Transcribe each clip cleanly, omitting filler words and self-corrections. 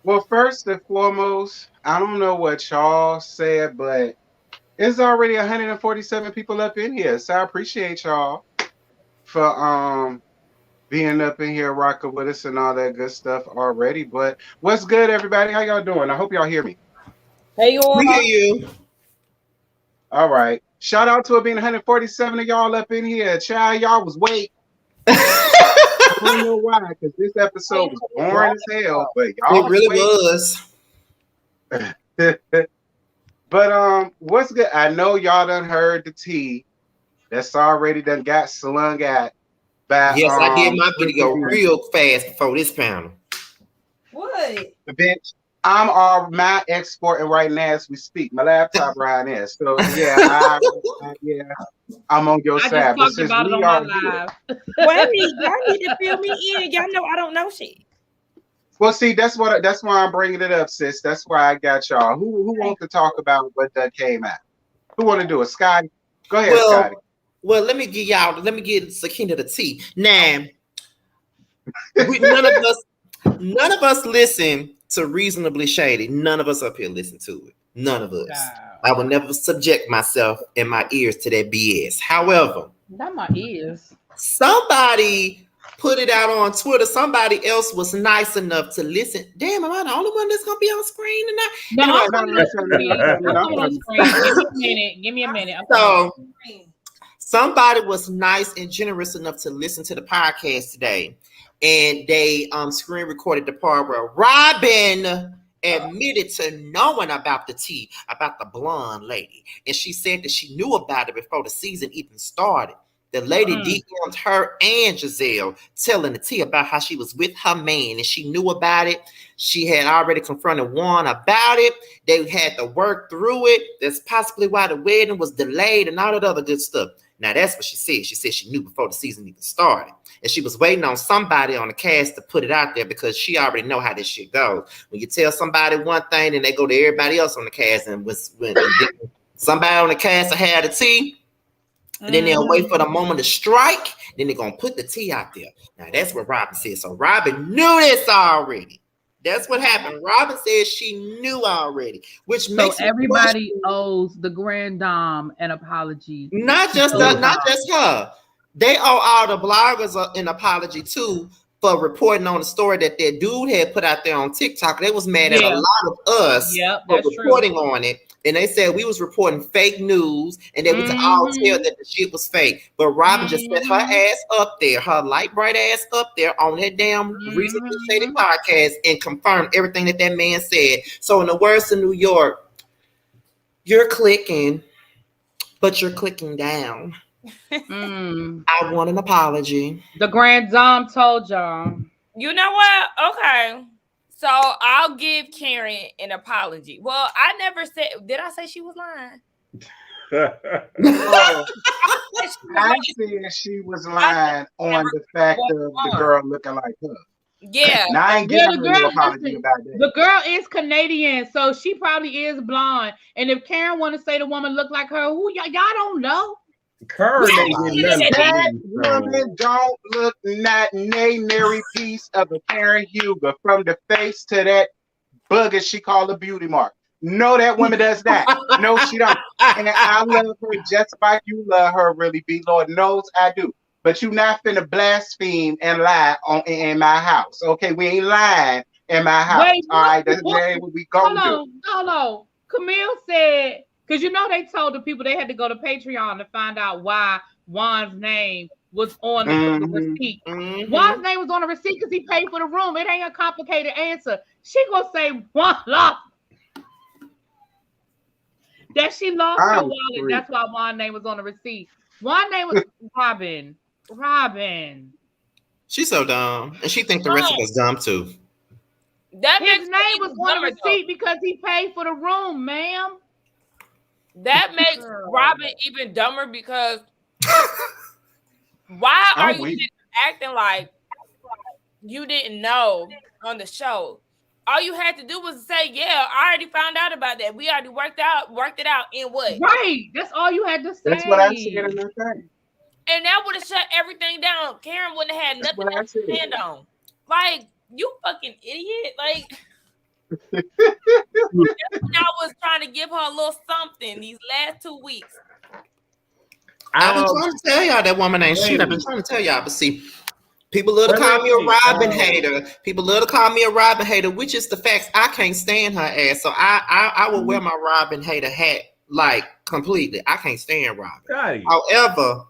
Well, first and foremost, I don't know what y'all said, but it's already 147 people up in here. So I appreciate y'all for being up in here rocking with us and all that good stuff already. But what's good, everybody? How y'all doing? I hope y'all hear me. Hey, you all. We hear you. All right. Shout out to it being 147 of y'all up in here. Child, y'all was waiting. I don't know why, because this episode was boring as hell, but y'all It really was waiting. But what's good? I know y'all done heard the tea that's already done got slung at by Yes, I did my video Triple D. real fast before this panel. What? Bitch, I'm all my exporting right now as we speak. My laptop right there. So yeah, I'm on your I side. just talked about it on my live. Wait, y'all need to fill me in. Y'all know I don't know shit. Well, see, that's why I'm bringing it up, sis. That's why I got y'all. Who wants to talk about what came out? Who want to do it? Scotty? Go ahead, Scotty. Well, let me give Sakina the tea. Now, none of us listen to Reasonably Shady. None of us up here listen to it. None of us. Wow. I will never subject myself and my ears to that BS. However, not my ears. Somebody put it out on Twitter. Somebody else was nice enough to listen. Damn, am I the only one that's gonna be on screen tonight? No, I'm on screen. Give me a minute. So somebody was nice and generous enough to listen to the podcast today, and they screen recorded the part where Robin admitted to knowing about the tea, about the blonde lady, and she said that she knew about it before the season even started. The lady DM'd her and Giselle telling the tea about how she was with her man and she knew about it. She had already confronted Juan about it. They had to work through it. That's possibly why the wedding was delayed and all that other good stuff. Now, that's what she said. She said she knew before the season even started. And she was waiting on somebody on the cast to put it out there because she already know how this shit goes. When you tell somebody one thing, then they go to everybody else on the cast. And when somebody on the cast had the tea, and then they'll wait for the moment to strike. Then they're going to put the tea out there. Now, that's what Robin said. So Robin knew this already. That's what happened. Robin said she knew already, which makes everybody owes the Grand Dame an apology. Not just her. They owe all the bloggers an apology too for reporting on the story that their dude had put out there on TikTok. They was mad at a lot of us for reporting on it. And they said we was reporting fake news and they was all tell that the shit was fake. But Robin just set her ass up there, her light bright ass up there on that damn Reasonably Shady podcast and confirmed everything that man said. So in the words of New York, you're clicking, but you're clicking down. I want an apology. The Grand Dame told y'all. You know what? Okay. So I'll give Karen an apology. Well, I never said, did I say she was lying? I said she was lying on the fact of the girl looking like her. Yeah. Now, I ain't giving her no apology about that. The girl is Canadian, so she probably is blonde. And if Karen want to say the woman look like her, who y'all don't know? That woman don't look not nary piece of a Karen Huger from the face to that bugger she called a beauty mark. No, that woman does that. No, she don't. And I love her just like you love her, really, B. Lord knows I do. But you not finna blaspheme and lie in my house. Okay, we ain't lying in my house. Wait, all right, that's what we gonna do. Hold on. Camille said, because you know they told the people they had to go to Patreon to find out why Juan's name was on the receipt. Juan's name was on the receipt because he paid for the room. It ain't a complicated answer. She gonna say Juan lost. That she lost her wallet. That's why Juan's name was on the receipt. Juan's name was Robin. She's so dumb. And she think the rest of us dumb too. His name was on the receipt because he paid for the room, ma'am. That makes Robin even dumber because why are you acting like you didn't know on the show? All you had to do was say, yeah, I already found out about that. We already worked it out in what? Right. That's all you had to say. That's what I said in the thing. And that would have shut everything down. Karen wouldn't have had nothing else to stand on. Like, you fucking idiot. Like, That's when I was trying to give her a little something these last 2 weeks. I've been trying to tell y'all that woman ain't shit. I've been trying to tell y'all, but see, people love to call me a Robin hater. People love to call me a Robin hater, which is the facts. I can't stand her ass, so I will wear my Robin hater hat like completely. I can't stand Robin. However,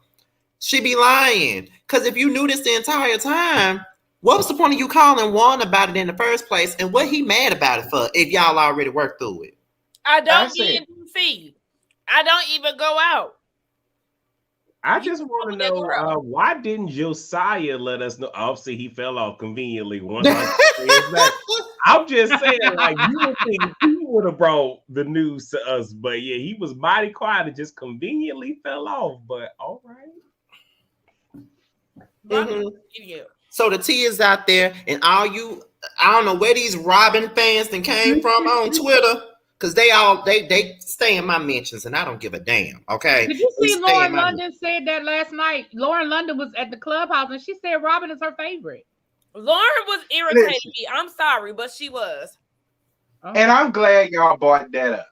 she be lying, because if you knew this the entire time, what was the point of you calling Juan about it in the first place, and what he mad about it for if y'all already worked through it? I don't get DC. I don't even go out. I just want to know why didn't Josiah let us know? Obviously, he fell off conveniently. I'm just saying, like, you would think he would have brought the news to us, but yeah, he was mighty quiet and just conveniently fell off. But all right. Mm-hmm. So the tea is out there, and all you, I don't know where these Robin fans then came from on Twitter. Because they stay in my mentions, and I don't give a damn. Okay. Did you see Lauren London said that last night? Lauren London was at the clubhouse, and she said Robin is her favorite. Lauren was irritating me. I'm sorry, but she was. And I'm glad y'all brought that up.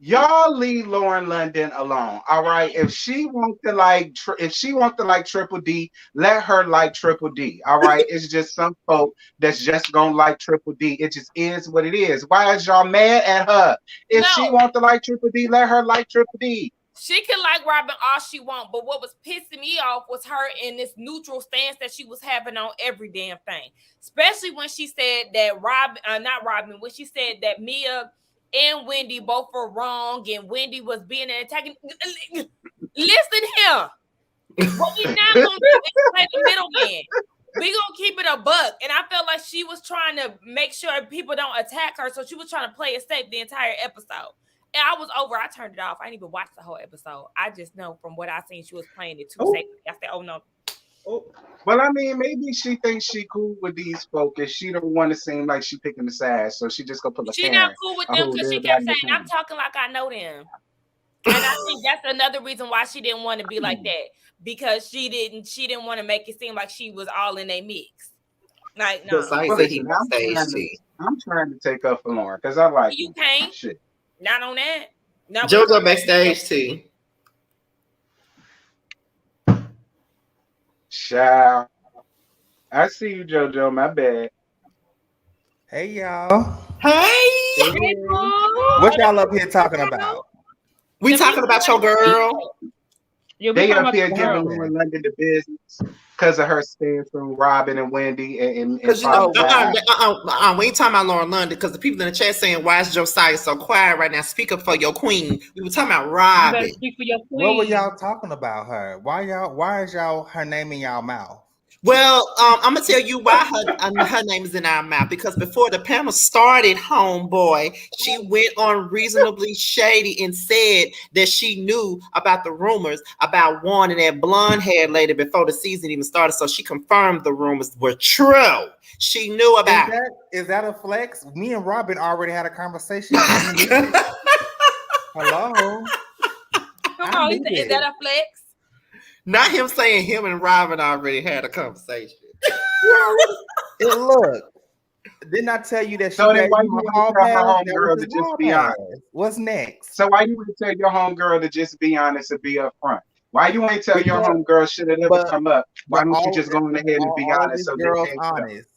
Y'all leave Lauren London alone. All right. If she wants to like Triple D, let her like Triple D. All right. It's just some folk that's just gonna like Triple D. It just is what it is. Why is y'all mad at her? If she wants to like Triple D, let her like Triple D. She can like Robin all she wants, but what was pissing me off was her in this neutral stance that she was having on every damn thing. Especially when she said that when she said that Mia and Wendy both were wrong, and Wendy was being attacking. Listen here. What we not gonna do is play the middleman. We gonna keep it a buck. And I felt like she was trying to make sure people don't attack her, so she was trying to play it safe the entire episode. And I was over. I turned it off. I didn't even watch the whole episode. I just know from what I seen, she was playing it too safe. I said, "Oh no." Well, I mean, maybe she thinks she cool with these folk, and she don't want to seem like she picking the sides, so she just gonna put a. She not cool with them because she kept saying, "I'm talking like I know them," and I think that's another reason why she didn't want to be like that, because she didn't want to make it seem like she was all in a mix. Like no, I'm trying to take up for Lauren because I like you can't. Shit. Not on that. JoJo backstage too. Ciao. I see you, JoJo. My bad. Hey, y'all. Hey. What y'all up here talking about? We talking about your girl. They up here giving Lauren London the business because of her stance on Robin and Wendy and we ain't talking about Lauren London, because the people in the chat saying, "Why is Josiah so quiet right now? Speak up for your queen." We were talking about Robin. Speak for your queen. What were y'all talking about her? Why is her name in y'all mouth? Well, I'm gonna tell you why her name is in our mouth, because before the panel started, homeboy, she went on Reasonably Shady and said that she knew about the rumors about Juan and that blonde haired lady before the season even started. So she confirmed the rumors were true. She knew about it. Is that a flex? Me and Robin already had a conversation. Hello. Come on, is that a flex? Not him saying him and Robin already had a conversation. Look, didn't I tell you that she gave you a homegirl to just be honest? What's next? So why you want to tell your homegirl to just be honest and be upfront? Why you ain't tell your homegirl should have never come up? Why don't you just go on ahead and be honest? So girls honest.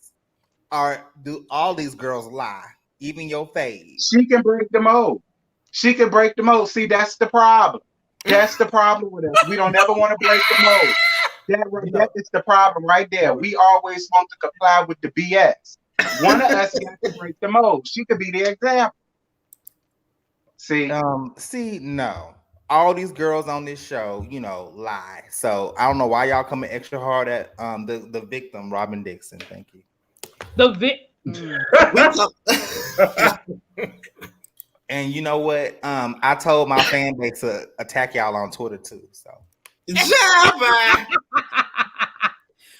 Do all these girls lie? Even your face. She can break the mold. She can break the mold. See, that's the problem. That's the problem with us. We don't ever want to break the mold. That is the problem right there. We always want to comply with the BS. One of us got to break the mold. She could be the example. See, no. All these girls on this show, lie. So I don't know why y'all coming extra hard at the victim, Robin Dixon. Thank you. The victim. And you know what? I told my fan base to attack y'all on Twitter too. So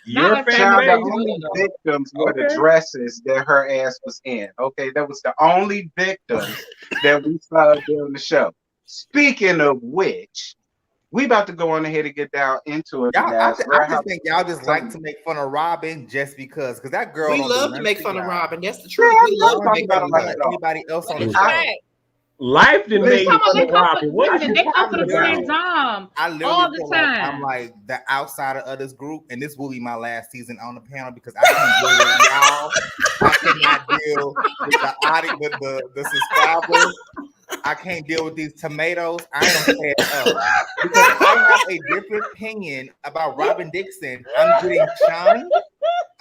your fan base, the only victims were the dresses that her ass was in. Okay, that was the only victims that we saw during the show. Speaking of which, we about to go on ahead and get down into it, Y'all, guys. I just think y'all just like to make fun of Robin just because that girl. We don't love do to make nothing fun of y'all. Robin. That's the truth. We love to make fun of anybody else on the It's show. fact. Life done Listen, made me Come on, fun they of come Robin. What listen, are they you come for talking the about? friend Dom I literally all the feel like time. I'm like the outsider of this group, and this will be my last season on the panel because I can't deal with y'all. I cannot deal with the audience, the subscribers. I can't deal with these tomatoes. I am fed up because I have a different opinion about Robin Dixon. I'm getting shunned.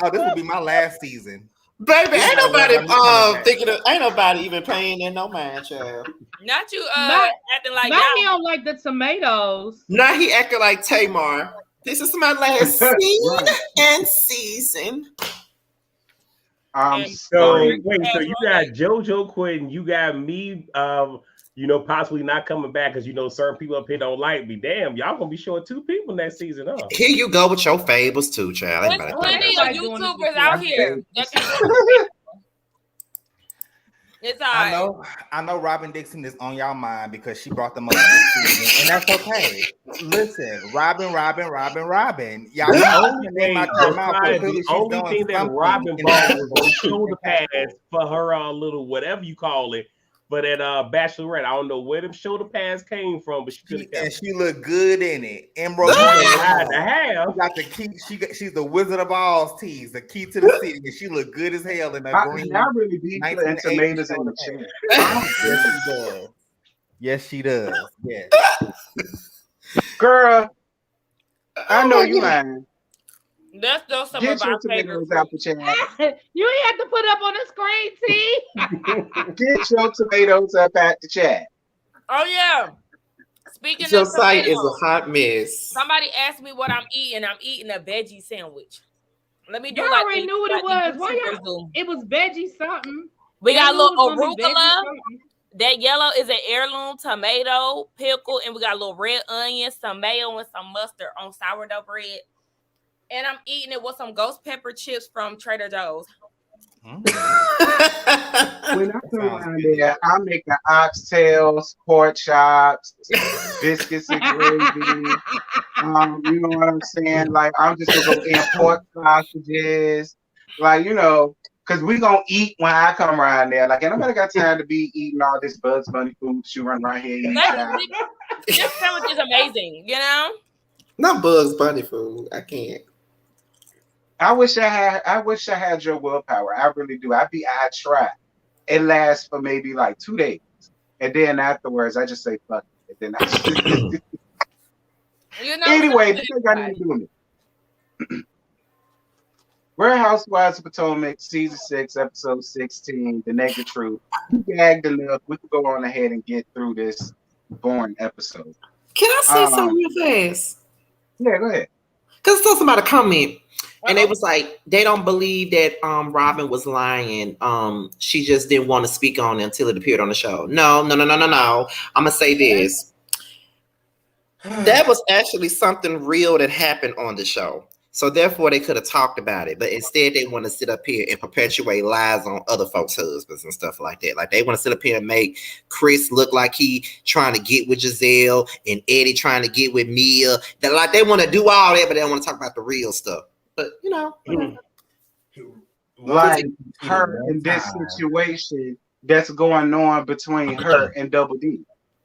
Oh, this will be my last season. Baby, This ain't is nobody what I'm coming back. thinking of, ain't nobody even paying in no mind, child. Not you Not- acting like Now he y'all. don't like the tomatoes. Now he acting like Tamar. This is my last scene Right. and season. I'm And So sorry. wait, so you got JoJo quitting, you got me possibly not coming back because certain people up here don't like me. Damn, y'all gonna be short 2 people next season, huh? Here you go with your fables too, child. Ain't There's nobody thinking plenty about of Everybody doing this YouTubers out with here you. that can do it. It's all right. I know Robin Dixon is on y'all mind because she brought them up this season, and that's okay. Listen, Robin. Y'all know her name out your mouth, but The clearly she's only doing thing that something Robin in bought that was a shoulder pads for her little whatever you call it. But at Bachelorette, I don't know where them shoulder pads came from, but she could have kept and she looked good in it. Emerald, She's allowed to have. got the key. She's the Wizard of Oz tease, the key to the city, and she looked good as hell in a green. I really be putting 1980s tomatoes in shoulder the chair. Yes, she does. Yes, she does. Yes. Girl, I know you lying. That's just some Get of your our favorite tomatoes out the chair. You ain't have to put up on the screen, T. Get your tomatoes up at the chat. Oh yeah. Speaking of Josiah is a tomatoes, hot mess. somebody asked me what I'm eating. I'm eating a veggie sandwich. Let me do Y'all like already knew what it was. Why y'all? It was veggie something. We got a Y'all knew little it was gonna be veggie arugula. something. That yellow is an heirloom tomato, pickle, and we got a little red onion, some mayo, and some mustard on sourdough bread. And I'm eating it with some ghost pepper chips from Trader Joe's. When I come around there, I make the oxtails, pork chops, biscuits and gravy. You know what I'm saying? Like, I'm just gonna go import sausages. Like, because we gonna eat when I come around there. Like, ain't nobody got time to be eating all this Bugs Bunny food that you run right here. This sandwich is amazing, Not Bugs Bunny food. I can't. I wish I had your willpower. I really do. I try. It lasts for maybe like 2 days. And then afterwards I just say fuck it. And then I anyway, this ain't got nothing to do with it. Real Housewives of Potomac, season 6, episode 16, The Naked Truth. You gagged enough. We could go on ahead and get through this boring episode. Can I say something real fast? Yeah, go ahead. Because I saw somebody comment. And they was like, they don't believe that Robin was lying. She just didn't want to speak on it until it appeared on the show. No. I'm gonna say this. That was actually something real that happened on the show. So therefore they could have talked about it. But instead they want to sit up here and perpetuate lies on other folks' husbands and stuff like that. Like they want to sit up here and make Chris look like he trying to get with Gizelle and Eddie trying to get with Mia. That like they want to do all that, but they don't want to talk about the real stuff. But like her in this situation that's going on between her and Double D.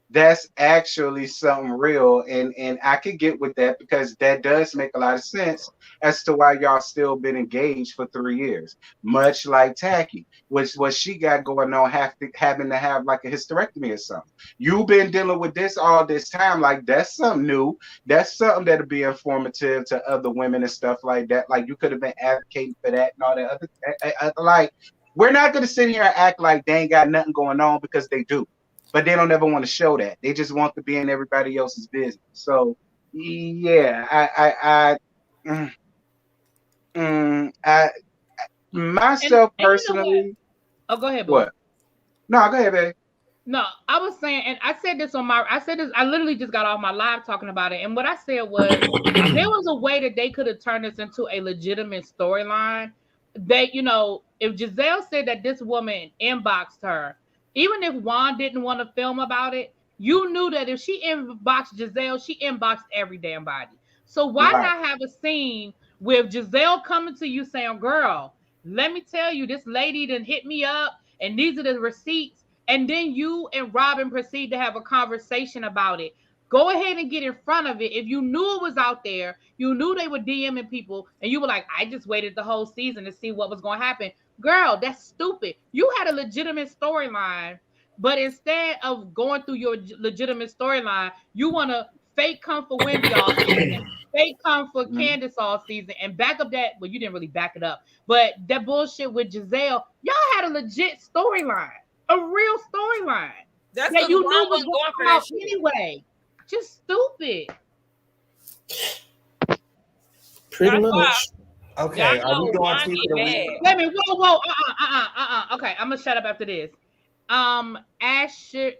That's actually something real, and I could get with that because that does make a lot of sense as to why y'all still been engaged for 3 years. Much like Tacky, which what she got going on, having to have like a hysterectomy or something. You've been dealing with this all this time, like that's something new. That's something that'll be informative to other women and stuff like that. Like you could have been advocating for that and all that other like. We're not gonna sit here and act like they ain't got nothing going on because they do. But they don't ever want to show that. They just want to be in everybody else's business. So, yeah, myself personally. Oh, go ahead, What? No, go ahead, babe. No, I was saying, and I said this, I literally just got off my live talking about it. And what I said was, there was a way that they could have turned this into a legitimate storyline. That, if Gizelle said that this woman inboxed her, even if Juan didn't want to film about it, You knew that if she inboxed Giselle, she inboxed every damn body. So why not have a scene with Giselle coming to you saying, girl, let me tell you, this lady done hit me up and these are the receipts. And then you and Robin proceed to have a conversation about it. Go ahead and get in front of it. If you knew it was out there, you knew they were DMing people, and you were like, I just waited the whole season to see what was going to happen. Girl, that's stupid. You had a legitimate storyline, but instead of going through your legitimate storyline, you want to fake come for Wendy all season, fake come for Candace all season, and back up that, well, you didn't really back it up, but that bullshit with Giselle, y'all had a legit storyline, a real storyline. That's that you knew was going for that anyway. Just stupid. Pretty much. Okay, are we going to the week? Wait a minute, whoa. Okay, I'm gonna shut up after this. Ashira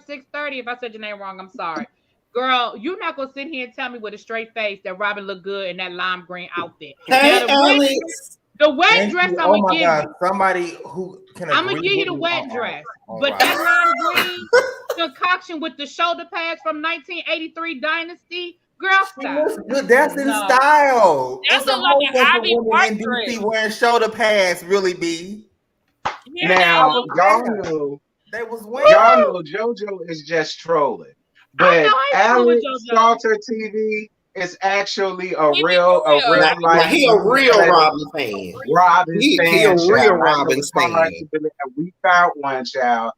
630. If I said your name wrong, I'm sorry. Girl, you're not gonna sit here and tell me with a straight face that Robin looked good in that lime green outfit. Hey, Alex. The wet dress I'm gonna give you. Somebody who can I'm gonna give you the wet dress. But that lime green concoction with the shoulder pads from 1983 Dynasty, girl, stop. Good. That's in style. That's a like an Ivy Park dress. Wearing shoulder pads, really be. Yeah, now y'all know JoJo is just trolling, but Alex Salter TV is actually a real like he a real Robin fan. He a real Robin fan. We found one, child.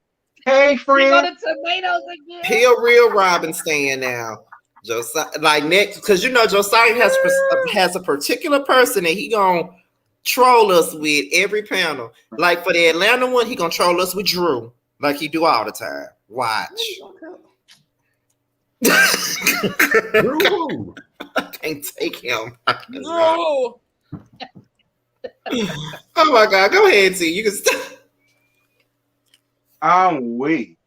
Hey, friend. He a real Robin fan now. Josiah, like next, because you know Josiah has a particular person that he gonna troll us with every panel. Like for the Atlanta one, he gonna troll us with Drew, like he do all the time. Watch. Drew. I can't take him. Drew. Oh my God! Go ahead, T. You can stop. I'm weak.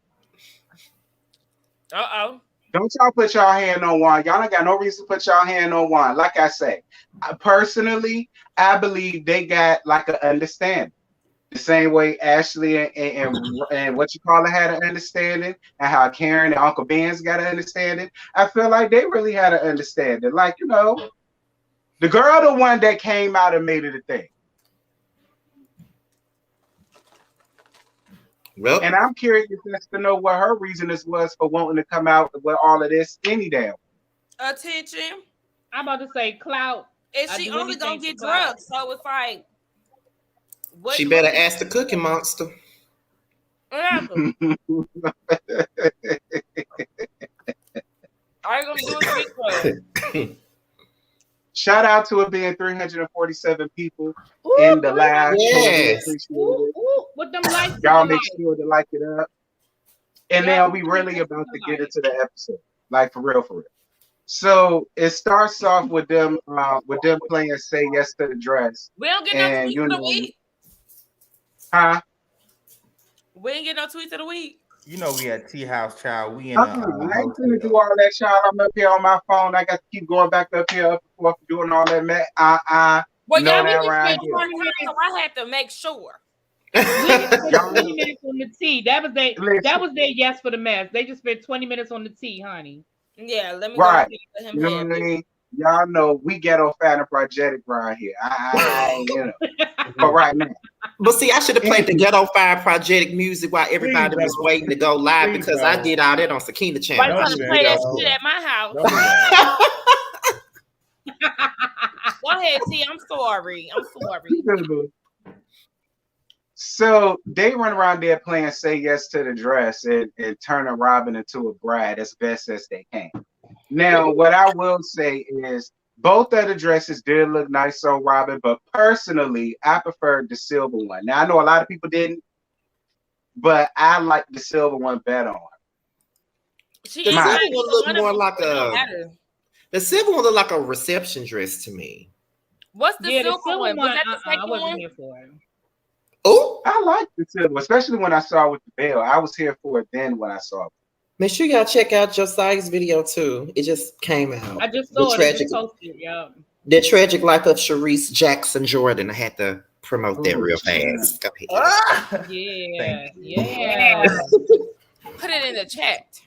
Don't y'all put y'all hand on one. Y'all ain't got no reason to put y'all hand on one. Like I say, personally, I believe they got like an understanding. The same way Ashley and what you call it had an understanding, and how Karen and Uncle Ben's got an understanding. I feel like they really had an understanding. Like, you know, the girl, the one that came out and made it a thing. Well, and I'm curious to know what her reason was for wanting to come out with all of this any damn. Attention. I'm about to say clout. And she only gonna get drugs, so it's like. She better ask the Cookie Monster. Are you gonna do it? Shout out to it being 347 people in the live. Yes. With them lights. Y'all make sure to like it up. And now we really about to get into the episode. Like for real, for real. So it starts off with them playing Say Yes to the Dress. We don't get no tweets of the week. Huh? We didn't get no tweets of the week. You know we at Tea House, child. We in I ain't gonna do all that, child. I'm up here on my phone. I got to keep going back up here, up and forth, doing all that. Well, know y'all that right here. So I had to make sure. 20 minutes on the tea. That was their yes for the mess. They just spent 20 minutes on the tea, honey. Yeah, let me right. Go him. You know what I mean? Y'all know we ghetto fan of projectic around here. You know, but right now. But see, I should have played the Ghetto Fire Project music while everybody was waiting to go live because I did all that on Sakina channel. I'm trying to play that shit at my house. Go ahead, T. I'm sorry. So they run around there playing Say Yes to the Dress and turning Robin into a bride as best as they can. Now, what I will say is both of the dresses did look nice on Robin, but personally, I preferred the silver one. Now, I know a lot of people didn't, but I like the silver one better on her. The silver one looked more like the silver one looked like a reception dress to me. What's the silver one? Was that the second I wasn't one? here for it. Oh, I like the silver, especially when I saw it with the veil. I was here for it then when I saw it. Make sure y'all check out Josiah's video too. It just came out. I just saw it. Just posted, yeah. The tragic life of Sharice Jackson Jordan. I had to promote that real fast. Go ahead. Yeah. Put it in the chat.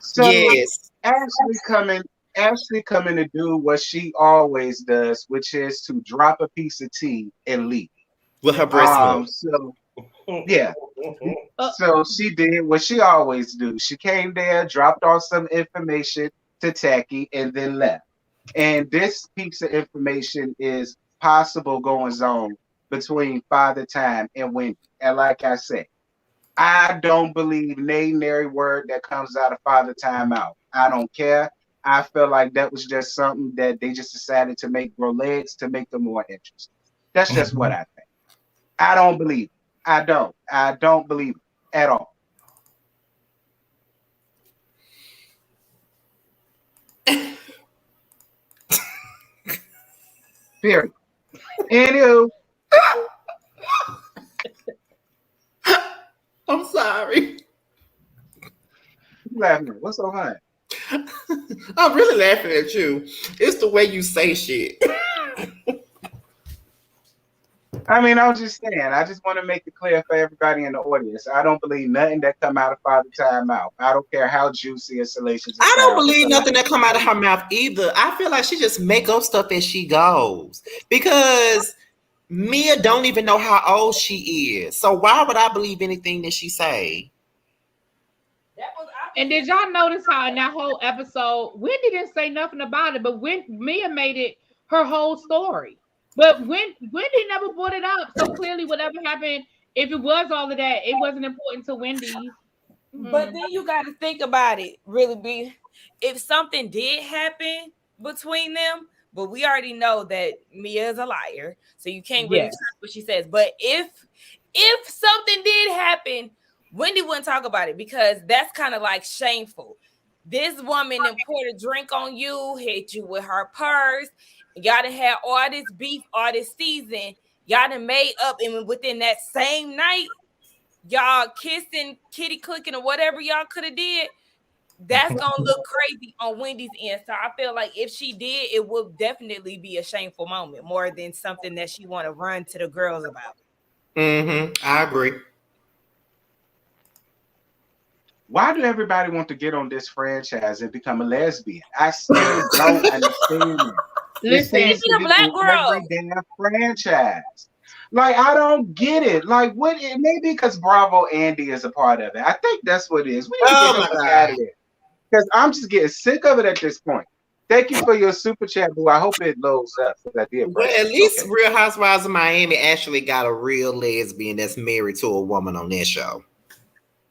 So Yes. Ashley coming to do what she always does, which is to drop a piece of tea and leave. With her breast milk. So yeah. So she did what she always do. She came there, dropped off some information to Tacky, and then left. And this piece of information is possible goings on between Father Time and Wendy. And like I said, I don't believe nary word that comes out of Father Time out. I don't care. I feel like that was just something that they just decided to grow legs to make them more interesting. That's just what I think. I don't believe it. I don't believe it at all. Period. Anywho. I'm sorry. Laughing at? What's so funny? I'm really laughing at you. It's the way you say shit. I mean, I was just saying, I just want to make it clear for everybody in the audience. I don't believe nothing that come out of Father Time out. I don't care how juicy and salacious. I don't believe nothing that come out of her mouth either. I feel like she just make up stuff as she goes. Because Mia don't even know how old she is. So why would I believe anything that she say? And did y'all notice how in that whole episode, Wendy didn't say nothing about it, but when Mia made it her whole story. But Wendy never brought it up. So clearly whatever happened, if it was all of that, it wasn't important to Wendy. But then you got to think about it, really be if something did happen between them, but we already know that Mia is a liar, so you can't really trust what she says. But if something did happen, Wendy wouldn't talk about it because that's kind of like shameful. This woman then poured a drink on you, hit you with her purse. Y'all done had all this beef all this season. Y'all done made up, and within that same night, y'all kissing, kitty clicking, or whatever y'all could have did. That's gonna look crazy on Wendy's end. So I feel like if she did, it would definitely be a shameful moment more than something that she want to run to the girls about. I agree. Why do everybody want to get on this franchise and become a lesbian? I still don't understand it. Listen, a black girl. Every damn franchise. Like, I don't get it. Like, what? Maybe because Bravo Andy is a part of it. I think that's what it is. We need to get him out of it. Because I'm just getting sick of it at this point. Thank you for your super chat, boo. I hope it loads up. I did, well, at least Real Housewives of Miami actually got a real lesbian that's married to a woman on that show.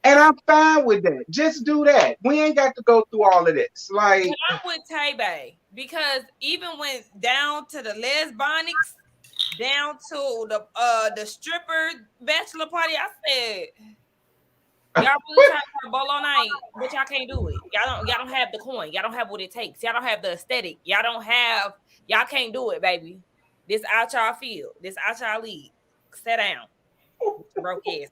And I'm fine with that. Just do that. We ain't got to go through all of this. Like, I'm with Tay-Bay because even when down to the lesbonics, down to the stripper bachelor party, I said, y'all really trying to bowl all night, but y'all can't do it. Y'all don't have the coin. Y'all don't have what it takes. Y'all don't have the aesthetic. Y'all can't do it, baby. This out y'all field. This out y'all league. Sit down. Broke asses.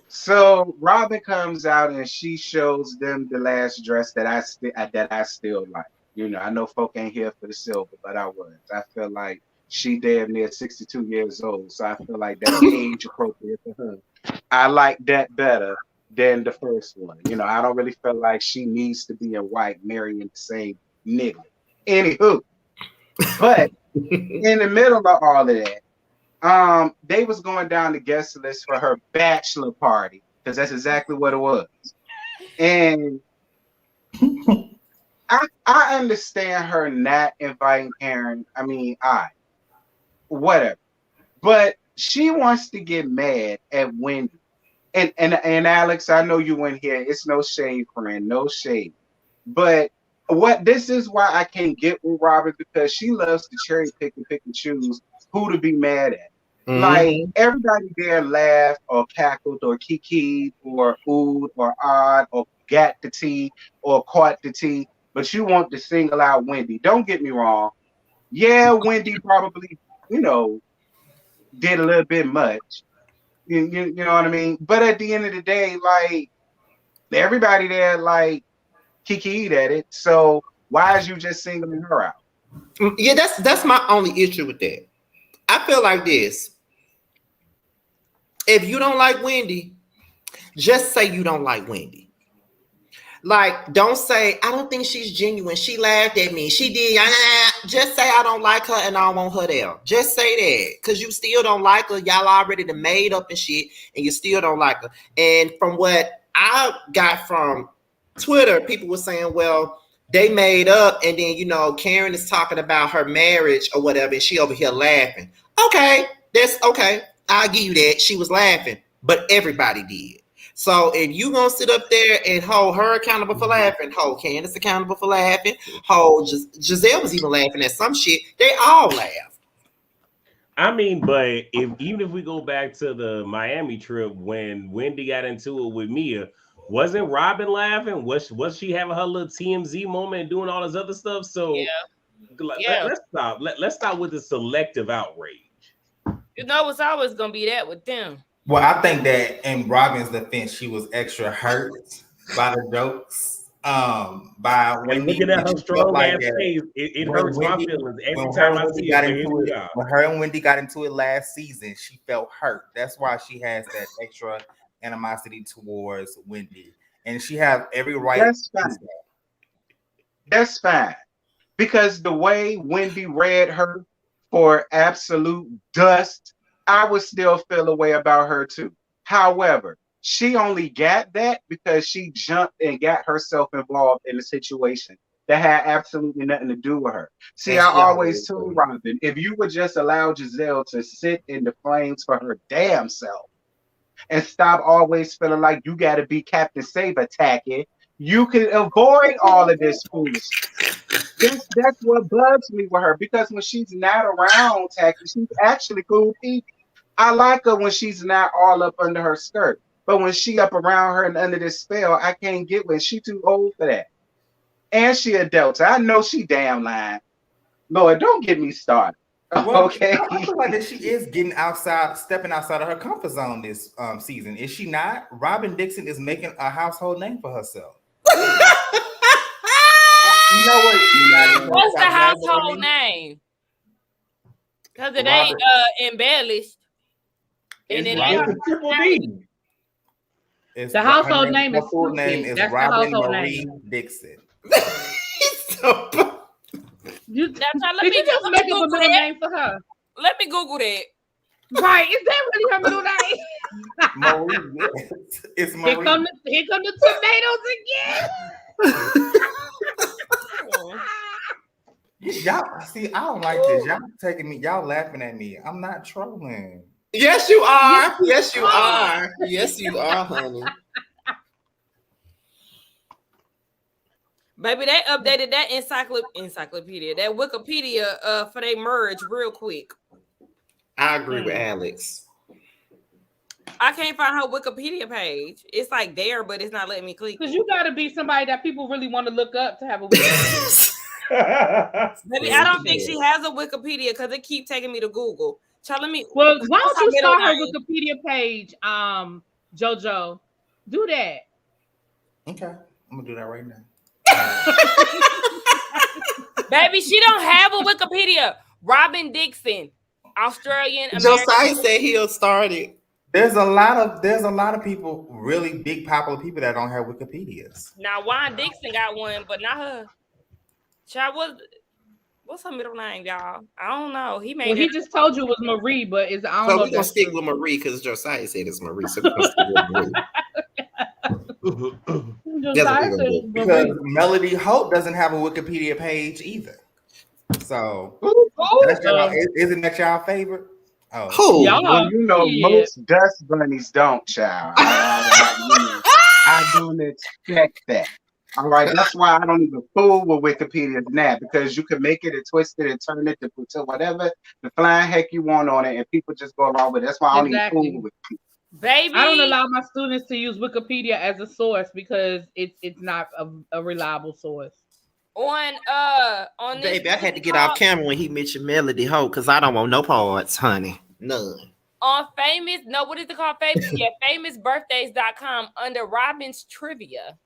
So Robin comes out and she shows them the last dress that I still like. You know, I know folk ain't here for the silver, but I was. I feel like she damn near 62 years old, so I feel like that's age appropriate for her. I like that better than the first one. You know, I don't really feel like she needs to be in white marrying the same nigga. Anywho, but in the middle of all of that, they was going down the guest list for her bachelor party because that's exactly what it was. And I understand her not inviting Aaron. I mean, whatever. But she wants to get mad at Wendy. And Alex, I know you in here. It's no shade, friend, no shade. But this is why I can't get with Robin, because she loves to cherry pick and choose who to be mad at. Mm-hmm. Like, everybody there laughed or cackled or kikied or oohed or odd or got the tea or caught the tea, but you want to single out Wendy. Don't get me wrong. Yeah, Wendy probably, did a little bit much. You know what I mean? But at the end of the day, like, everybody there, like, kikied at it. So why is you just singling her out? Yeah, that's my only issue with that. I feel like this. If you don't like Wendy, just say you don't like Wendy. Like, don't say, I don't think she's genuine. She laughed at me. She did. Just say, I don't like her and I don't want her there. Just say that. Because you still don't like her. Y'all already done made up and shit. And you still don't like her. And from what I got from Twitter, people were saying, well, they made up. And then, you know, Karen is talking about her marriage or whatever. And she over here laughing. Okay. That's okay. I'll give you that. She was laughing. But everybody did. So if you gonna sit up there and hold her accountable for laughing, hold Candace accountable for laughing, hold Gizelle was even laughing at some shit, they all laugh. I mean, but even if we go back to the Miami trip when Wendy got into it with Mia, wasn't Robin laughing? Was she having her little TMZ moment and doing all this other stuff? So let's stop. Let's stop with the selective outrage. You know, it's always gonna be that with them. Well, I think that in Robin's defense, she was extra hurt by the jokes. By Wendy, looking at her strong ass face, it hurts my feelings every time I see it. When her and Wendy got into it last season, she felt hurt. That's why she has that extra animosity towards Wendy, and she has every right. That's fine. That's fine, because the way Wendy read her for absolute dust, I would still feel a way about her too. However, she only got that because she jumped and got herself involved in a situation that had absolutely nothing to do with her. See, I always told Robin, if you would just allow Gizelle to sit in the flames for her damn self and stop always feeling like you got to be Captain Save attacking, you can avoid all of this foolishness. That's what bugs me with her, because when she's not around Tacky, she's actually cool people. I like her when she's not all up under her skirt, but when she up around her and under this spell, I can't get with. She too old for that, and she a Delta. I know she damn lying. Lord, don't get me started. Well, Okay, I feel like that she is stepping outside of her comfort zone this season. Is she not? Robin Dixon is making a household name for herself. You know what? What's the household name? Because it ain't embellished. And it ain't Triple D. The household name is full name is Robin Marie Dixon. Let me just make up a middle name for her. Let me Google that. Right? Is that really her middle name? Marie, yes. It's Marie. Here come the tomatoes again. Y'all see, I don't like this. Y'all laughing at me. I'm not trolling. Yes, you are. Yes, you are. Yes, you are, honey. Baby, they updated that encyclopedia, that Wikipedia for they merge real quick. I agree with Alex. I can't find her Wikipedia page. It's like there, but it's not letting me click. Because you got to be somebody that people really want to look up to have a Wikipedia. Maybe I don't think she has a Wikipedia because it keeps taking me to Google. Well, why don't you start her Wikipedia page, JoJo? Do that. Okay, I'm gonna do that right now. Baby, she don't have a Wikipedia. Robin Dixon, Australian American. Josiah said he'll start it. There's a lot of people, really big popular people that don't have Wikipedias. Now Juan Dixon got one, but not her. Child, what's her middle name, y'all? I don't know. He just told you it was Marie, but I don't know. So we're gonna stick with Marie because Josiah said it's Marie. So we're gonna stick with Marie. Because Melody Hope doesn't have a Wikipedia page either. So isn't that y'all favorite? Oh, well, you know, most dust bunnies don't, child. I don't expect that. All right, that's why I don't even fool with Wikipedia now, because you can make it and twist it and turn it to whatever the flying heck you want on it, and people just go along with it. That's why I don't even fool with it. Baby, I don't allow my students to use Wikipedia as a source because it's not a reliable source. On this, baby, I had to get off camera when he mentioned Melody Hope because I don't want no parts, honey. None. On what is it called? Famousbirthdays.com under Robin's Trivia.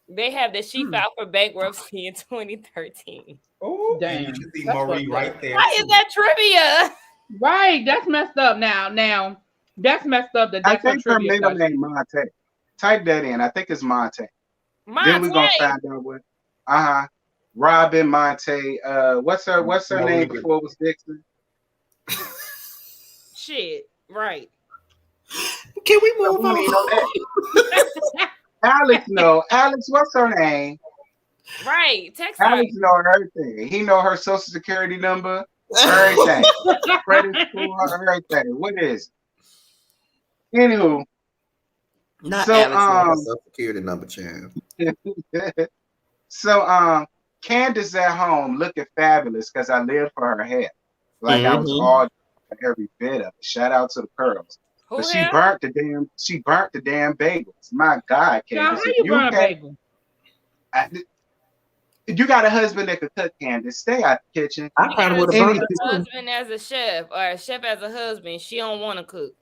They have that she filed for bankruptcy in 2013. Oh, Damn. and you can see That's Marie fucked right up. there. Why is too. that trivia? Right, that's messed up now. That's messed up that I that's her think her trivia middle question. name Monte. Type that in. I think it's Monte. Then Monte. we're gonna find out what. Robin Monte. What's her name before it was Dixon? Shit. Right. Can we move Who ain't know on? that? Alex know. Alex, what's her name? Right. Text her. Alex know everything. He know her social security number, everything, credit score, everything. What is it? Anywho, Not so Alex, not social security number, child. so Candace at home looking fabulous because I lived for her hair. Like I was all every bit of it. Shout out to the curls. Who But here? she burnt the damn bagels. My God, Y'all, Candace. how if you burn a bagel? You got a husband that could cook, Candace. Stay out the kitchen. I probably would have Any burned it too. husband as a chef or a chef as a husband, she don't want to cook.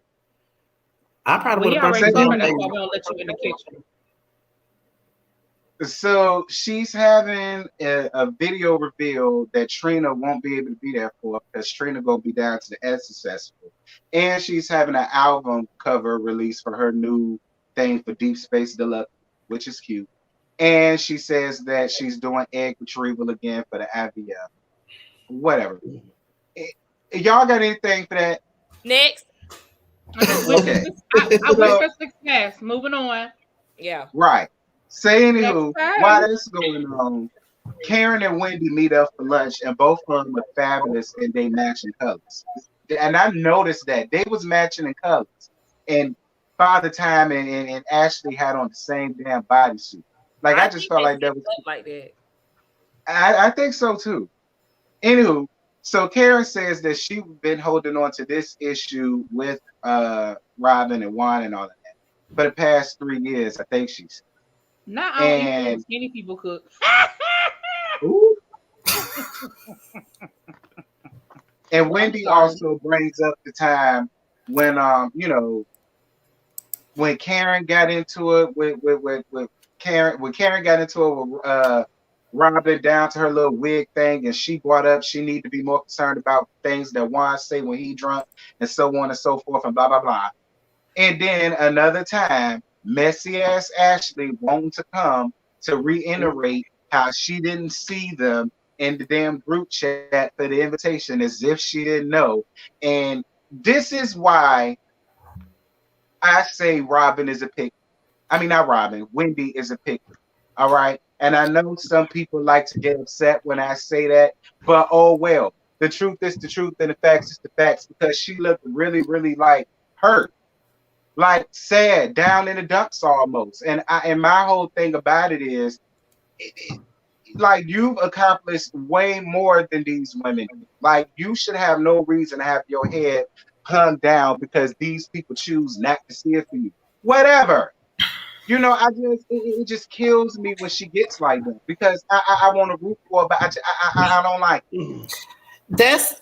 I probably Well, he would have already burned burned it. it, so we don't let you in the kitchen. So she's having a video reveal that Trina won't be able to be there for because Trina gonna be down to the Essence Festival, and she's having an album cover release for her new thing for Deep Space Deluxe, which is cute. And she says that she's doing egg retrieval again for the IVF. Whatever. Y'all got anything for that? Next. Okay. I wish her success. Moving on. Yeah. Right. Say anywho, Next time. while this is going on, Karen and Wendy meet up for lunch, and both of them are fabulous and they matching colors. And I noticed that they was matching in colors. And Father Time and Ashley had on the same damn bodysuit. Like I just felt like that was like that. I think so too. Anywho, so Karen says that she's been holding on to this issue with Robin and Juan and all of that for the past 3 years. I think she's. Not all equal skinny people cook. Ooh. And Wendy also brings up the time when when Karen got into it with Karen, when Karen got into it with Robin down to her little wig thing, and she brought up she need to be more concerned about things that Juan say when he drunk and so on and so forth and blah blah blah. And then another time, messy ass Ashley wanting to come to reiterate how she didn't see them in the damn group chat for the invitation as if she didn't know. And this is why I say Robin is a pick. I mean, not Robin, Wendy is a picker. All right. And I know some people like to get upset when I say that, but oh well. The truth is the truth and the facts is the facts, because she looked really, really like hurt. Like sad, down in the dumps almost. And my whole thing about it is, like, you've accomplished way more than these women. Like, you should have no reason to have your head hung down because these people choose not to see it for you. Whatever. You know, it just kills me when she gets like that, because I want to root for her, but I don't like it. That's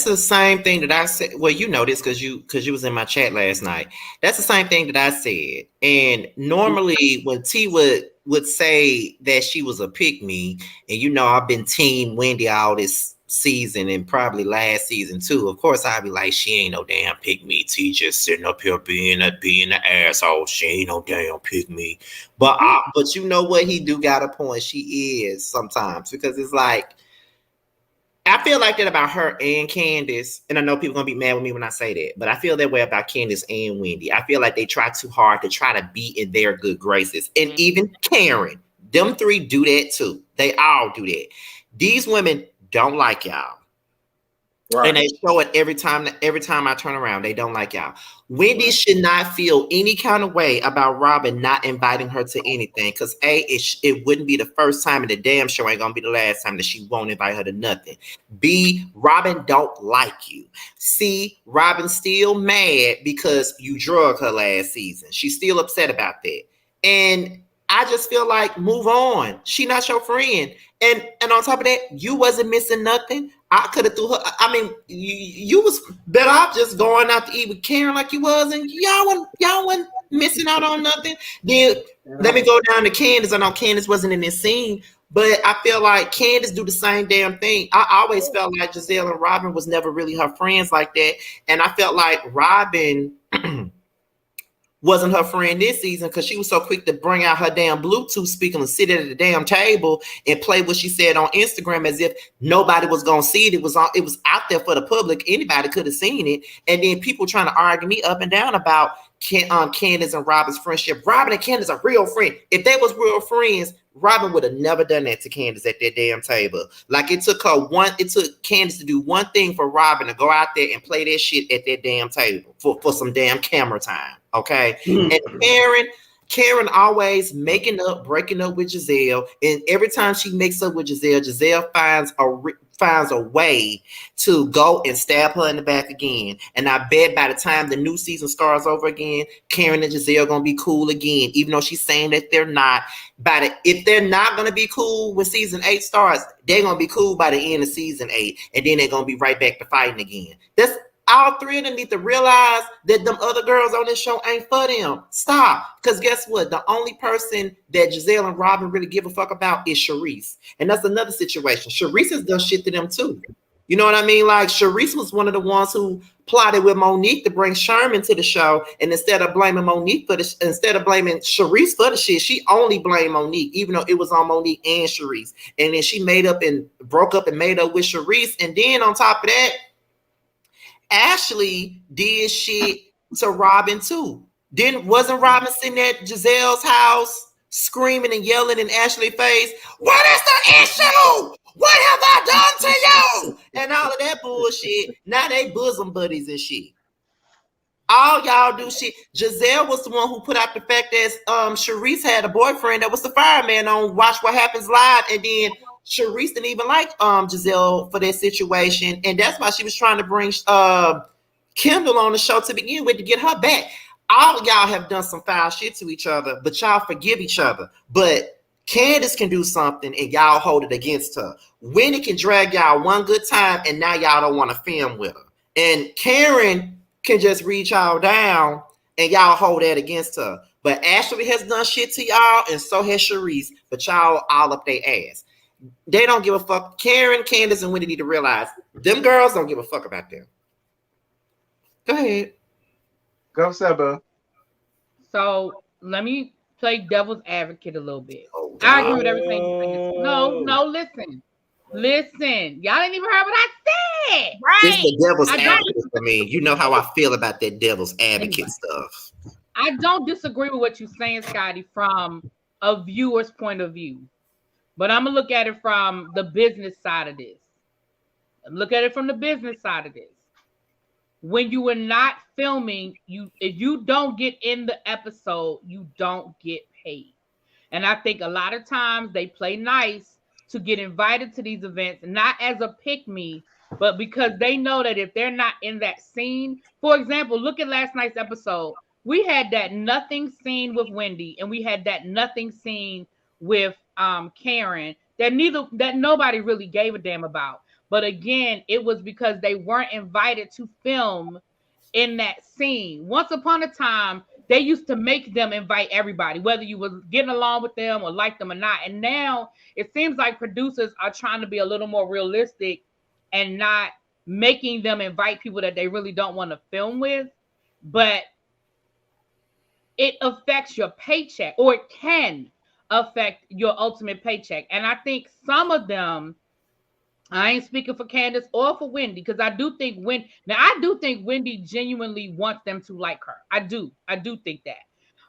the same thing that I said. Well, you know this because you was in my chat last night. That's the same thing that I said. And normally when T would say that she was a pick me, and you know I've been team Wendy all this season and probably last season too. Of course I'd be like, she ain't no damn pick me. T just sitting up here being an asshole. She ain't no damn pick me. But you know what? He do got a point. She is sometimes, because it's like, I feel like that about her and Candace, and I know people gonna be mad with me when I say that, but I feel that way about Candace and Wendy. I feel like they try too hard to try to be in their good graces. And even Karen, them three do that too. They all do that. These women don't like y'all. Right. And they show it every time I turn around. They don't like y'all. Wendy should not feel any kind of way about Robin not inviting her to anything, because it wouldn't be the first time, and the damn show ain't gonna be the last time that she won't invite her to nothing. B, Robin don't like you. C, Robin's still mad because you drug her last season. She's still upset about that. And I just feel like move on. She not your friend. And on top of that, you wasn't missing nothing. I could have threw her. I mean, you was better off just going out to eat with Karen like you was, and y'all wasn't missing out on nothing. Then let me go down to Candace. I know Candace wasn't in this scene, but I feel like Candace do the same damn thing. I always felt like Gizelle and Robin was never really her friends like that. And I felt like Robin wasn't her friend this season because she was so quick to bring out her damn Bluetooth speaker and sit at the damn table and play what she said on Instagram as if nobody was gonna see it. It was out there for the public. Anybody could have seen it. And then people trying to argue me up and down about Candace and Robin's friendship. Robin and Candace are real friends. If they was real friends, Robin would have never done that to Candace at that damn table. Like it took Candace to do one thing for Robin to go out there and play that shit at that damn table for some damn camera time. Okay. And Karen always breaking up with Gizelle. And every time she makes up with Gizelle finds a way to go and stab her in the back again. And I bet by the time the new season starts over again, Karen and Gizelle gonna be cool again, even though she's saying that they're not. If they're not gonna be cool when season 8 starts, they're gonna be cool by the end of season 8, and then they're gonna be right back to fighting again. That's all three of them need to realize that them other girls on this show ain't for them. Stop. Because guess what? The only person that Gizelle and Robin really give a fuck about is Charisse. And that's another situation. Charisse has done shit to them too. You know what I mean? Like Charisse was one of the ones who plotted with Monique to bring Sherman to the show. And instead of blaming Charisse for the shit, she only blamed Monique, even though it was on Monique and Charisse. And then she broke up and made up with Charisse. And then on top of that, Ashley did shit to Robin too. Wasn't Robin sitting at Gizelle's house screaming and yelling in Ashley's face, "What is the issue? What have I done to you?" And all of that bullshit. Now they bosom buddies and shit. All y'all do shit. Gizelle was the one who put out the fact that Charisse had a boyfriend that was the fireman on Watch What Happens Live, and then Charisse didn't even like Gizelle for that situation, and that's why she was trying to bring Kendall on the show to begin with to get her back. All of y'all have done some foul shit to each other, but y'all forgive each other. But Candace can do something and y'all hold it against her. Winnie can drag y'all one good time and now y'all don't want to film with her. And Karen can just read y'all down and y'all hold that against her. But Ashley has done shit to y'all and so has Charisse, but y'all all up their ass. They don't give a fuck. Karen, Candace, and Wendy need to realize them girls don't give a fuck about them. Go ahead. Go, Seba. So let me play devil's advocate a little bit. Oh, I agree with everything you said. No, listen. Y'all didn't even hear what I said. Right. It's the devil's advocate for me. You know how I feel about that devil's advocate stuff. I don't disagree with what you're saying, Scotty, from a viewer's point of view. But I'm going to look at it from the business side of this. When you were not filming, if you don't get in the episode, you don't get paid. And I think a lot of times they play nice to get invited to these events, not as a pick-me, but because they know that if they're not in that scene, for example, look at last night's episode. We had that nothing scene with Wendy, and we had that nothing scene with Karen that nobody really gave a damn about. But again, it was because they weren't invited to film in that scene. Once upon a time, they used to make them invite everybody, whether you was getting along with them or like them or not. And now it seems like producers are trying to be a little more realistic and not making them invite people that they really don't want to film with. But it affects your paycheck, or it can affect your ultimate paycheck. And I think some of them, I ain't speaking for Candace or for Wendy, because I do think Wendy genuinely wants them to like her. I do think that.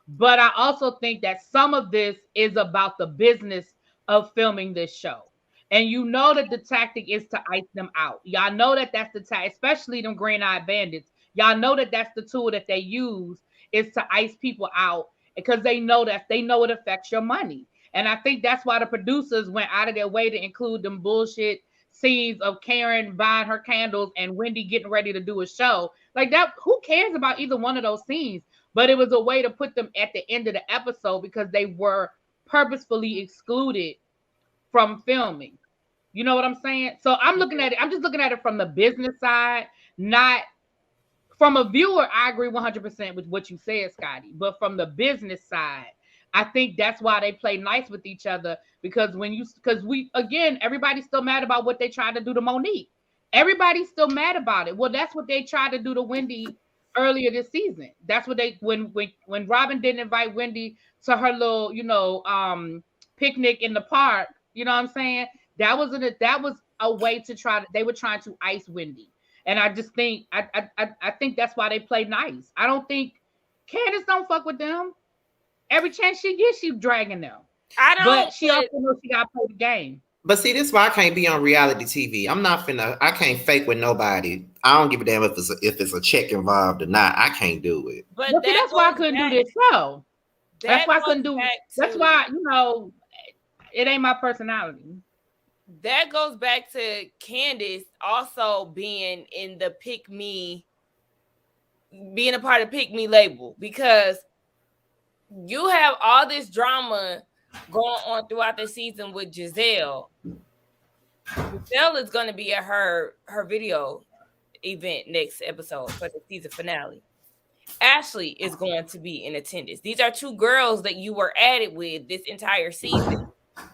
But I also think that some of this is about the business of filming this show. And you know that the tactic is to ice them out. Y'all know that that's the tactic, especially them green-eyed bandits. Y'all know that that's the tool that they use, is to ice people out, because they know it affects your money. And I think that's why the producers went out of their way to include them bullshit scenes of Karen buying her candles and Wendy getting ready to do a show. Like that, who cares about either one of those scenes? But it was a way to put them at the end of the episode because they were purposefully excluded from filming. You know what I'm saying? So I'm looking at it. I'm just looking at it from the business side, not from a viewer. I agree 100% with what you said, Scotty. But from the business side, I think that's why they play nice with each other, because everybody's still mad about what they tried to do to Monique. Everybody's still mad about it. Well, that's what they tried to do to Wendy earlier this season. That's what they when Robin didn't invite Wendy to her little, picnic in the park. You know what I'm saying? That was a way to they were trying to ice Wendy. And I just think I think that's why they play nice. I don't think Candace don't fuck with them. Every chance she gets, she dragging them. But she also knows she gotta play the game. But see, this is why I can't be on reality TV. I can't fake with nobody. I don't give a damn if it's a check involved or not. I can't do it. But that's why I couldn't do this show. That's why I couldn't do it. That's why, it ain't my personality. That goes back to Candace also being in the being a part of Pick Me label, because you have all this drama going on throughout the season with Gizelle. Gizelle is going to be at her video event next episode for the season finale. Ashley is going to be in attendance. These are two girls that you were added with this entire season,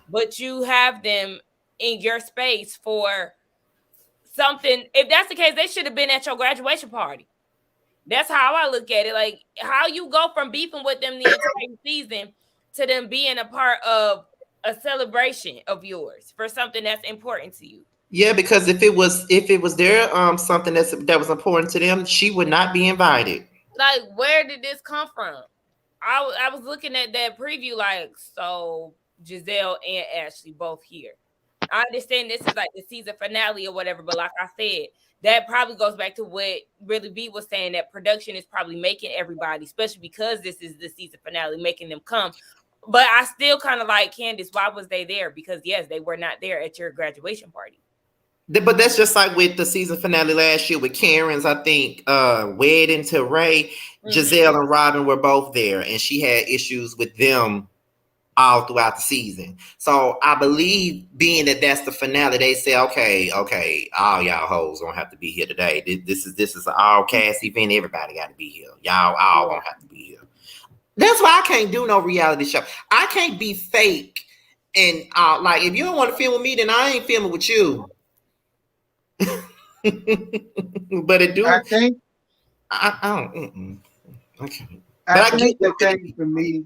but you have them in your space for something. If that's the case, they should have been at your graduation party. That's how I look at it. Like, how you go from beefing with them the entire season to them being a part of a celebration of yours for something that's important to you. Yeah, because if it was their something that was important to them, she would not be invited. Like, where did this come from? I was looking at that preview, like, so Gizelle and Ashley both here. I understand this is like the season finale or whatever, but like I said, that probably goes back to what Really B was saying, that production is probably making everybody, especially because this is the season finale, making them come. But I still kind of like, Candace, why was they there? Because yes, they were not there at your graduation party. But that's just like with the season finale last year with Karen's, I think, wedding to Ray. Gizelle and Robin were both there, and she had issues with them all throughout the season. So I believe, being that that's the finale, they say, okay, all y'all hoes don't have to be here today. This is an all cast event. Everybody got to be here. Y'all all don't have to be here. That's why I can't do no reality show. I can't be fake. And like, if you don't want to film with me, then I ain't filming with you. But it do. I think I don't. Okay. I think the thing for me.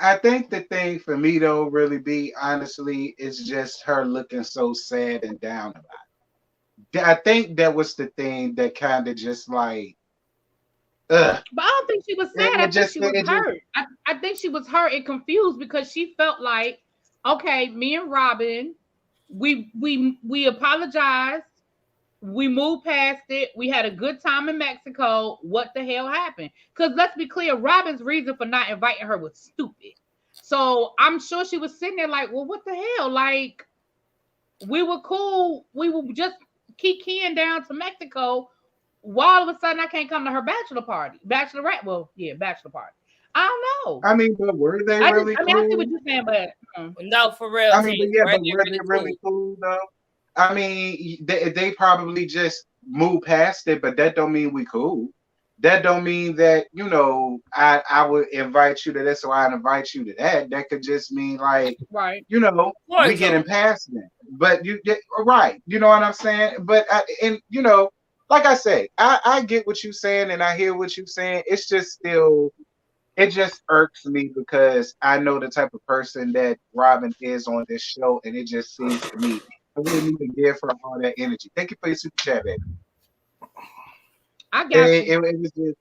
I think the thing for me, though, really be honestly, is just her looking so sad and down about it. I think that was the thing that kind of just like, ugh. But I don't think she was sad. I think she was hurt. I think she was hurt and confused because she felt like, okay, me and Robin, we apologized. We moved past it. We had a good time in Mexico. What the hell happened? Because let's be clear, Robin's reason for not inviting her was stupid. So I'm sure she was sitting there like, well, what the hell? Like, we were cool. We were just kikiing down to Mexico. Why all of a sudden I can't come to her bachelor party? Bachelorette? Well, yeah, bachelor party. I don't know. I mean, but were they really cool? I see what you're saying, but no, for real. I mean, but were they really cool though? I mean, they probably just moved past it, but that don't mean we cool. That don't mean that, I would invite you to this or I invite you to that. That could just mean like, right, we getting past that. But right, you know what I'm saying? But like I say, I get what you're saying and I hear what you're saying. It's just still, it just irks me because I know the type of person that Robin is on this show, and it just seems to me I wouldn't even give her all that energy. Thank you for your super chat, baby. I got it was just,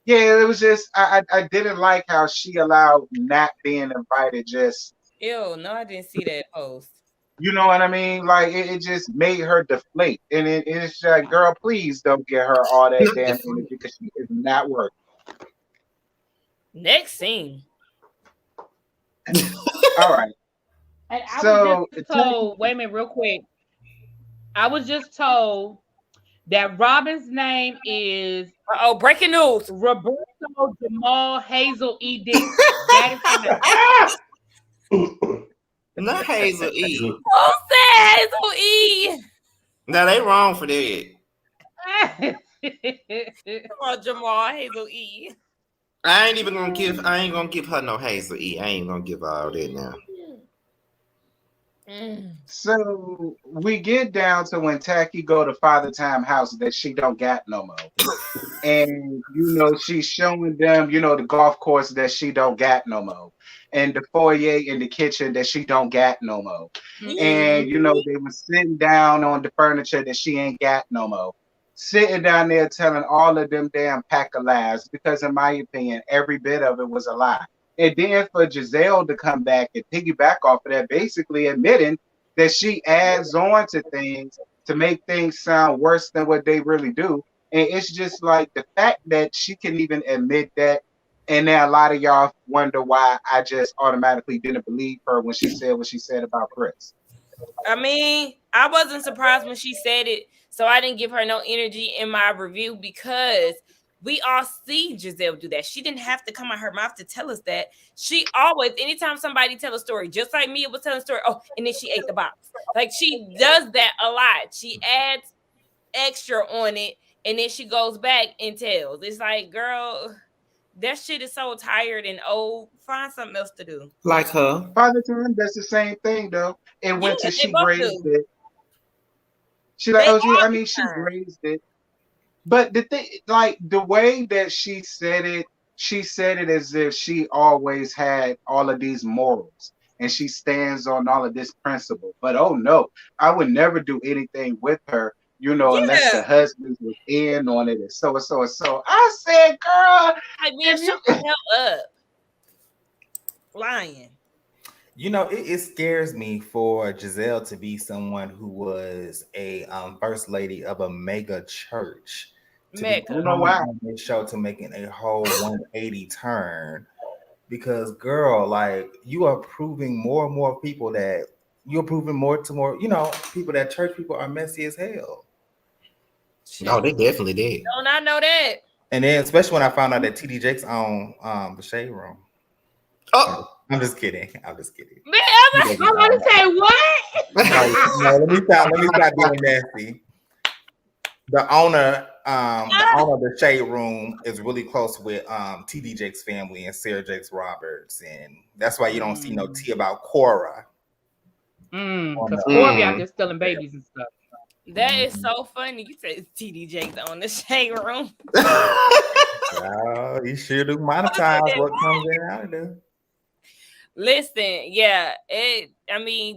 it was just I didn't like how she allowed not being invited. Just ew, no, I didn't see that post. You know what I mean? Like it just made her deflate, and it's like, girl, please don't get her all that damn energy because she is not working. Next scene. All right. And I was just told, wait a minute, real quick. I was just told that Robin's name is breaking news. Roberto Jamal Hazel E. Dick. That is her name. Not Hazel E. Who said Hazel E? Now they wrong for that. Jamal Hazel E. I ain't gonna give her no Hazel E. I ain't gonna give her all that now. So we get down to when Tacky go to Father Time house that she don't got no more. And she's showing them, the golf course that she don't got no more. And the foyer in the kitchen that she don't got no more. And they were sitting down on the furniture that she ain't got no more. Sitting down there telling all of them damn pack of lies, because in my opinion, every bit of it was a lie. And then for Gizelle to come back and piggyback off of that, basically admitting that she adds on to things to make things sound worse than what they really do. And it's just like the fact that she can even admit that. And then a lot of y'all wonder why I just automatically didn't believe her when she said what she said about Chris. I mean, I wasn't surprised when she said it, so I didn't give her no energy in my review because we all see Gizelle do that. She didn't have to come out her mouth to tell us that. She always, anytime somebody tell a story, just like Mia was telling a story, and then she ate the box. Like, she does that a lot. She adds extra on it, and then she goes back and tells. It's like, girl, that shit is so tired and old. Find something else to do. Like her. Father Time, that's the same thing, though. And when she raised it. She like, she raised it. But the thing, like the way that she said it as if she always had all of these morals and she stands on all of this principle. But oh no, I would never do anything with her, unless the husband was in on it and so. I said, girl, shut the hell up. Lying. It scares me for Gizelle to be someone who was a first lady of a mega church. You know why? Show to making a whole 180 turn, because girl, like you are proving more and more people that you're proving more people that church people are messy as hell. Oh, they definitely did. Don't I know that? And then especially when I found out that TD Jakes on the Shade Room. Oh. I'm just kidding. Man, I'm gonna say what? No, let me stop being nasty. The owner of the Shade Room is really close with TD Jakes' family and Sarah Jakes Roberts, and that's why you don't see no tea about Cora. Because Cora be out there stealing babies and stuff. That is so funny. You said TD Jakes on the Shade Room. Oh, you sure do monetize what comes in out of there. Listen,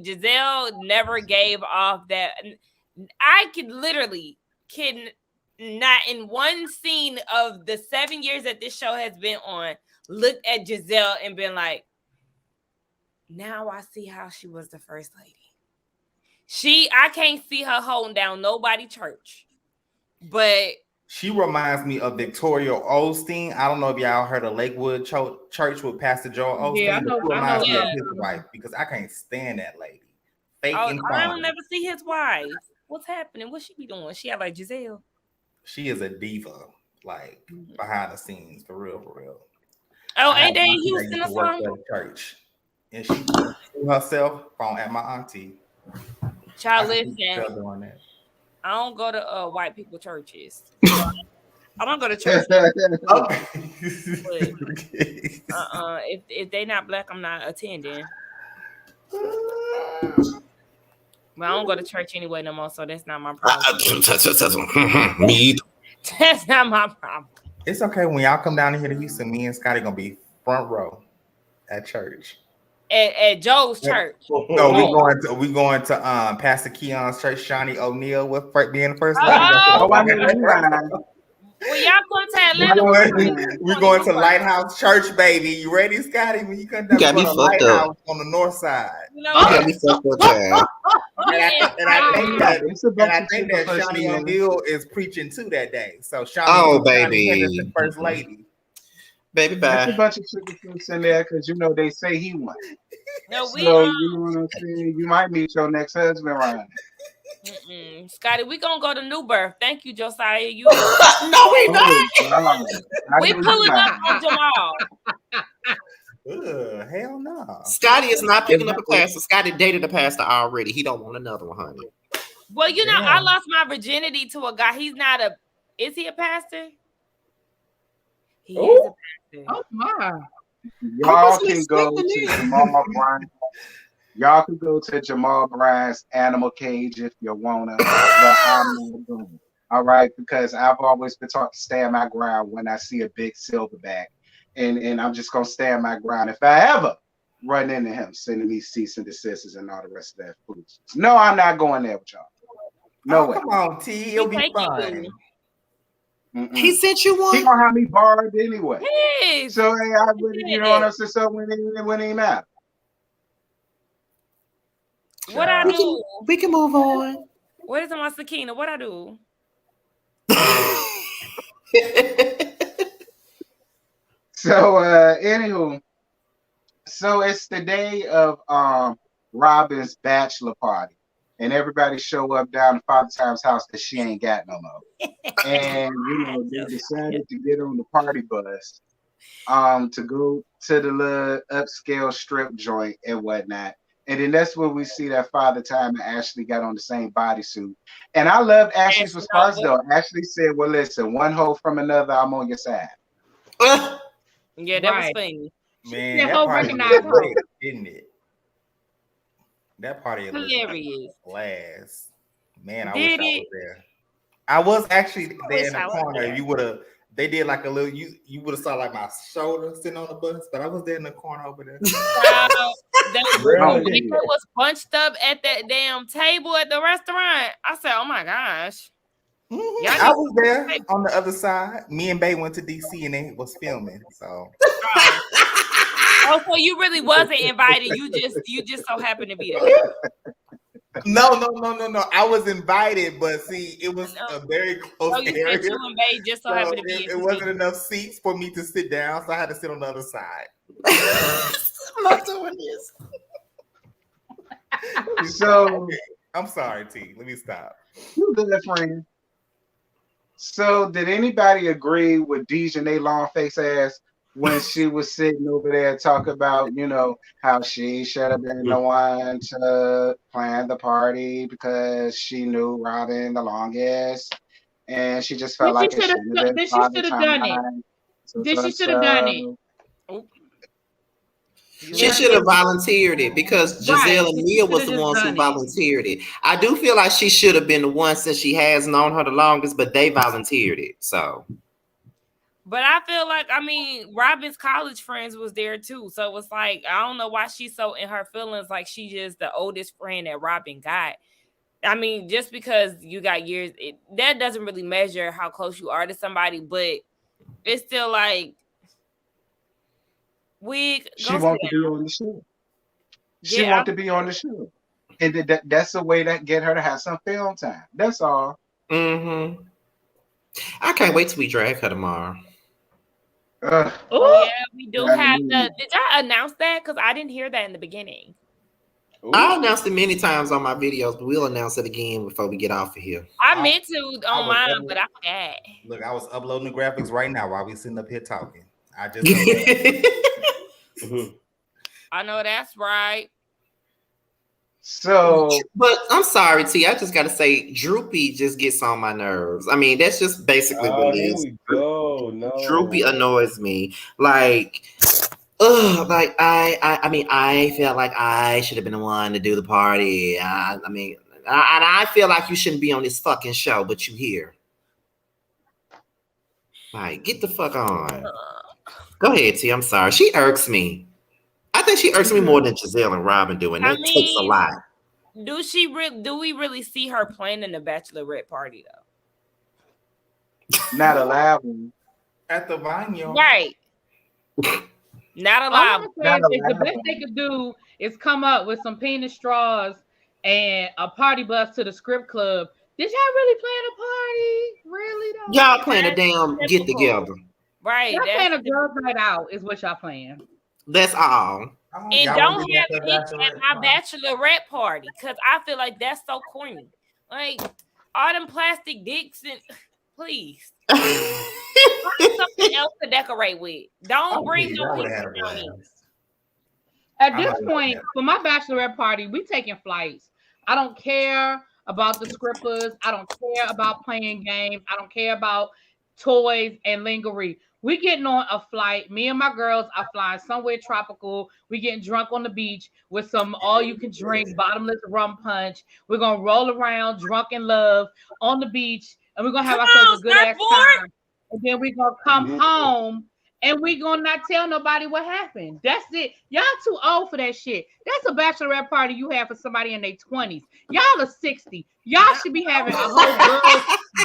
Gizelle never gave off that. I can not in one scene of the 7 years that this show has been on, look at Gizelle and been like, now I see how she was the first lady. I can't see her holding down nobody church, but she reminds me of Victoria Osteen. I don't know if y'all heard of Lakewood Church with Pastor Joel Osteen. Yeah, I know. Reminds me of his wife, because I can't stand that lady. I don't never see his wife. What's happening? What she be doing? She have like Gizelle. She is a diva, like behind the scenes, for real. Oh, ain't they in Houston or something? Church, and she threw herself on at my auntie. Child, listen. I don't go to white people churches. I don't go to church. If they not black, I'm not attending. But I don't go to church anyway no more, so that's not my problem. That's not my problem. It's okay when y'all come down here to Houston. Me and Scotty gonna be front row at church. At Joe's church. No, we going to Pastor Keon's church, Shawnee O'Neal, with being the first lady. Well, y'all come to Atlanta. We're going to Lighthouse Church, baby. You ready, Scotty? When you come down to Lighthouse on the north side. You got me fucked up, child. And I think that Shawnee O'Neal is preaching too that day. So Shawnee is the first lady. Baby, bye. There's a bunch of sugar fruits in there because they say he won. No, you know what I'm saying? You might meet your next husband, Ryan. Scotty, we gonna go to New Birth. Thank you, Josiah. You No, we not. we pulling up on Jamal. Hell no. Scotty is not picking up a class. So Scotty dated a pastor already. He don't want another one, honey. Well, you know, I lost my virginity to a guy. He's not a. Is he a pastor? He is a pastor. Oh my! Y'all can go to Jamal Bryant. Y'all can go to Jamal Bryant's animal cage if you wanna. But I'm not going. All right, because I've always been taught to stand my ground when I see a big silverback, and I'm just gonna stand my ground. If I ever run into him, sending me cease and desists and all the rest of that foolishness. No, I'm not going there with y'all. No way. Come on, T. It'll be fine. He sent you one. He gonna have me borrowed anyway. Hey, So I really, you know what I'm saying? So when he matter. What I do? We can move on. What is my Sakina? What I do? So anywho, so it's the day of Robin's bachelor party, and everybody show up down to Father Time's house that she ain't got no more. And you know, they decided to get on the party bus to go to the little upscale strip joint and whatnot. And then that's where we see that Father Time and Ashley got on the same bodysuit. And I love Ashley's response though. Ashley said, "Well, listen, one hoe from another, I'm on your side." Yeah, that was funny. Man, that party was great, didn't it? That party was hilarious. Last. Man, I wish I was there. I was actually there in the corner. You would have. They did like a little. You would have saw like my shoulder sitting on the bus, but I was there in the corner over there. That was bunched up at that damn table at the restaurant. I said, "Oh my gosh!" I was there on the other side. Me and Bay went to DC and they was filming. So. Oh, so you really wasn't invited. You just so happened to be there. No. I was invited, but see, it was a very close area. You and Bay just so happened to be. It wasn't enough seats for me to sit down, so I had to sit on the other side. I'm not doing this. So I'm sorry, T. Let me stop. You good friend. So did anybody agree with Dejanay long face ass when she was sitting over there talking about, you know, how she should have been the one to plan the party because she knew Robin the longest, and she just felt like she should have done it. She should have done it. She should have volunteered it because Giselle and Mia was the ones who volunteered it. I do feel like she should have been the one since she has known her the longest, but they volunteered it. So. But I feel like, I mean, Robin's college friends was there too. So it was like, I don't know why she's so in her feelings like she's just the oldest friend that Robin got. I mean, just because you got years, that doesn't really measure how close you are to somebody, but it's still like, she wants to be on the show. She wants to be on the show. And that's a way that get her to have some film time. That's all. Mm-hmm. I can't wait till we drag her tomorrow. Oh yeah, we do have the. Did y'all announce that? Because I didn't hear that in the beginning. I announced it many times on my videos, but we'll announce it again before we get off of here. I meant to on mine, but I forgot. Look, I was uploading the graphics right now while we sitting up here talking. I just. I know that's right. So, but I'm sorry, T. I just got to say, Droopy just gets on my nerves. I mean, that's just basically what it is. Here we go. No. Droopy annoys me. Like, I mean, I felt like I should have been the one to do the party. I mean, I feel like you shouldn't be on this fucking show, but you here. Like, get the fuck on. Go ahead, T. I'm sorry. She irks me. I think she irks me more than Giselle and Robin do, and that takes a lot. Do we really see her playing in the bachelorette party though? Not a live one. At the Vineyard. Right. Not a live one. The best they could do is come up with some penis straws and a party bus to the script club. Did y'all really plan a party? Really though? Y'all playing a damn get together. Right. Y'all playing a girls night out is what y'all playing. That's all. And don't have bitch at my bachelorette party because I feel like that's so corny. Like all them plastic dicks and please. Find something else to decorate with. Don't bring no dicks around me. At this point, for my bachelorette party, we taking flights. I don't care about the scrippers. I don't care about playing games. I don't care about toys and lingerie. We getting on a flight. Me and my girls are flying somewhere tropical. We getting drunk on the beach with some all-you-can-drink bottomless rum punch. We're gonna roll around drunk in love on the beach, and we're gonna have ourselves a good ass time. And then we're gonna come home. And we gonna not tell nobody what happened. That's it. Y'all too old for that shit. That's a bachelorette party you have for somebody in their 20s. Y'all are 60. Y'all should be having a whole girl.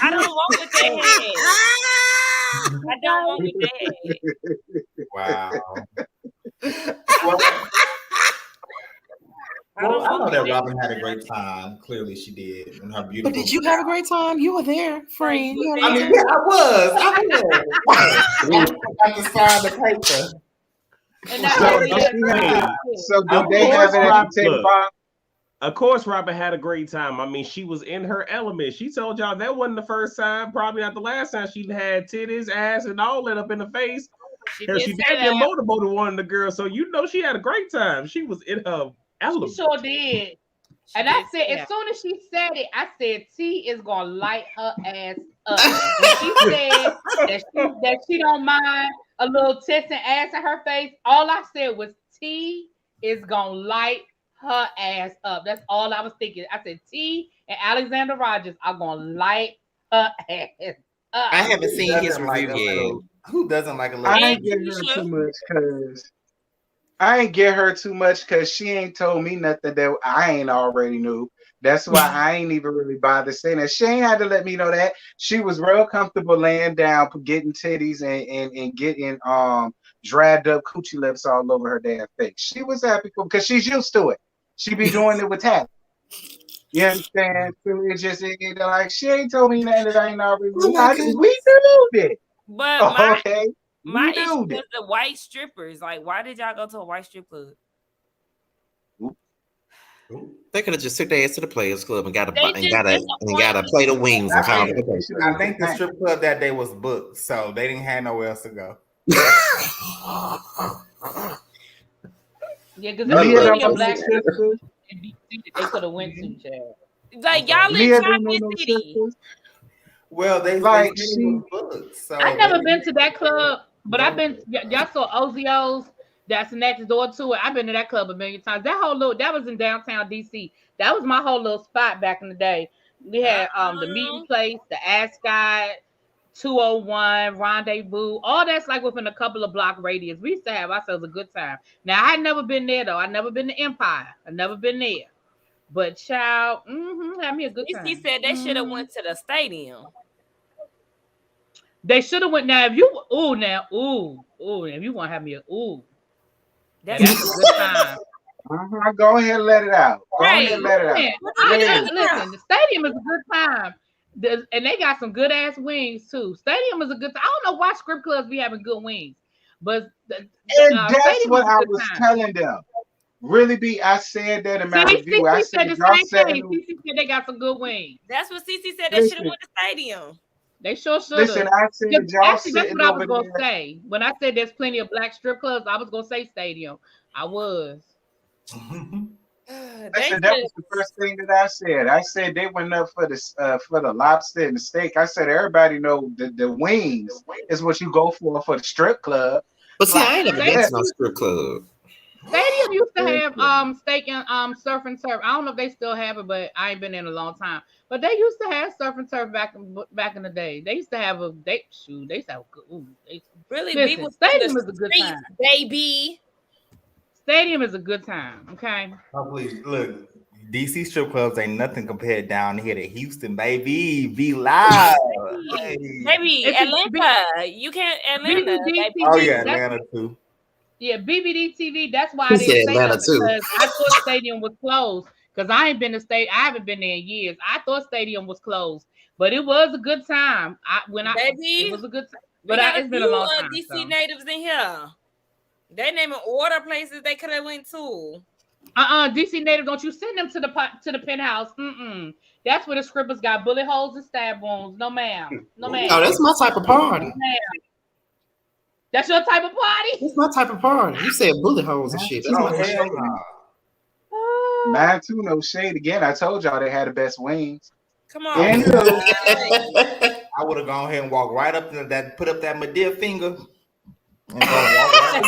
I don't want with that. I don't want with that. Wow. Well, I know that Robin had a great time. Clearly, she did. And her beautiful. But did you have a great time? You were there, friend. I mean, yeah, I was. I just signed the paper. So do they have it at the table? Of course, Robin had a great time. I mean, she was in her element. She told y'all that wasn't the first time, probably not the last time she had titties, ass, and all that up in the face. She did get motorboated one of the girls, so you know she had a great time. She was in her element. She sure did. And I said, as soon as she said it, I said, T is gonna light her ass up. When she said that she don't mind a little tits and ass in her face, all I said was T is gonna light her ass up. That's all I was thinking. I said T and Alexander Rogers are gonna light her ass up. I haven't seen his review yet. Who doesn't like a little? I ain't get her too much because she ain't told me nothing that I ain't already knew. That's why I ain't even really bothered saying that. She ain't had to let me know that. She was real comfortable laying down, getting titties and getting dried up coochie lips all over her damn face. She was happy because she's used to it. She be doing it with Tat. You understand? So it's just like she ain't told me nothing that I ain't already knew. We knew it. But my issue was the white strippers. Like, why did y'all go to a white strip club? They could have just took their ass to the Players Club and got a plate of wings and called it. I think the strip club that day was booked, so they didn't have nowhere else to go. Yeah, because there's a black stripper in DC that they could have went to, Chad. Like, y'all in Champion City. Well, they like she. So I've never been to that club, but I've been. Y'all saw Ozio's. That's next door to it. I've been to that club a million times. That was in downtown DC. That was my whole little spot back in the day. We had the meeting place, the Ascot, 201, Rendezvous. All that's like within a couple of block radius. We used to have ourselves a good time. Now I had never been there though. I'd never been to Empire. I've never been there. But child, had me a good time. He said they should have went to the stadium. They should have went. Now if you if you want to have me that's a good time. Go ahead and let it out. Listen, the stadium is a good time. And they got some good ass wings too. Stadium is a good time. I don't know why strip clubs be having good wings, but that's what I was telling them. Really, I said that in my review. I said the same thing. CC said they got some good wings. That's what CC said. They should have went to stadium. They sure should. Listen, I said y'all actually, that's what I was gonna say. When I said there's plenty of black strip clubs, I was gonna say stadium. I was. Listen, that was the first thing that I said. I said they went up for the lobster and the steak. I said everybody know the wings is what you go for the strip club. But see, I ain't never been to no strip club. Stadium used to have steak and surf and turf. I don't know if they still have it, but I ain't been in a long time. But they used to have surf and turf back in the day. They used to have Stadium is a good time, baby. Stadium is a good time. Okay. Oh, please look. DC strip clubs ain't nothing compared down here to Houston, baby. Be loud. Maybe Atlanta. You can't Atlanta. Oh yeah, Atlanta too. Yeah, BBD TV. That's why I didn't say that because I thought Stadium was closed. Because I ain't been to I haven't been there in years. I thought Stadium was closed, but it was a good time. It was a good time. But it's been a long time. DC natives in here. They naming order places they could have went to. DC native, don't you send them to the penthouse. That's where the scribblers got bullet holes and stab wounds. No ma'am. No ma'am. Oh, that's my type of party. No, ma'am. That's your type of party? That's my type of party. You said bullet holes and shit. That's Oh, my hell no. Mine too, no shade. Again, I told y'all they had the best wings. Come on. And I would have gone ahead and walked right up to that, put up that Medea finger, and go walk right.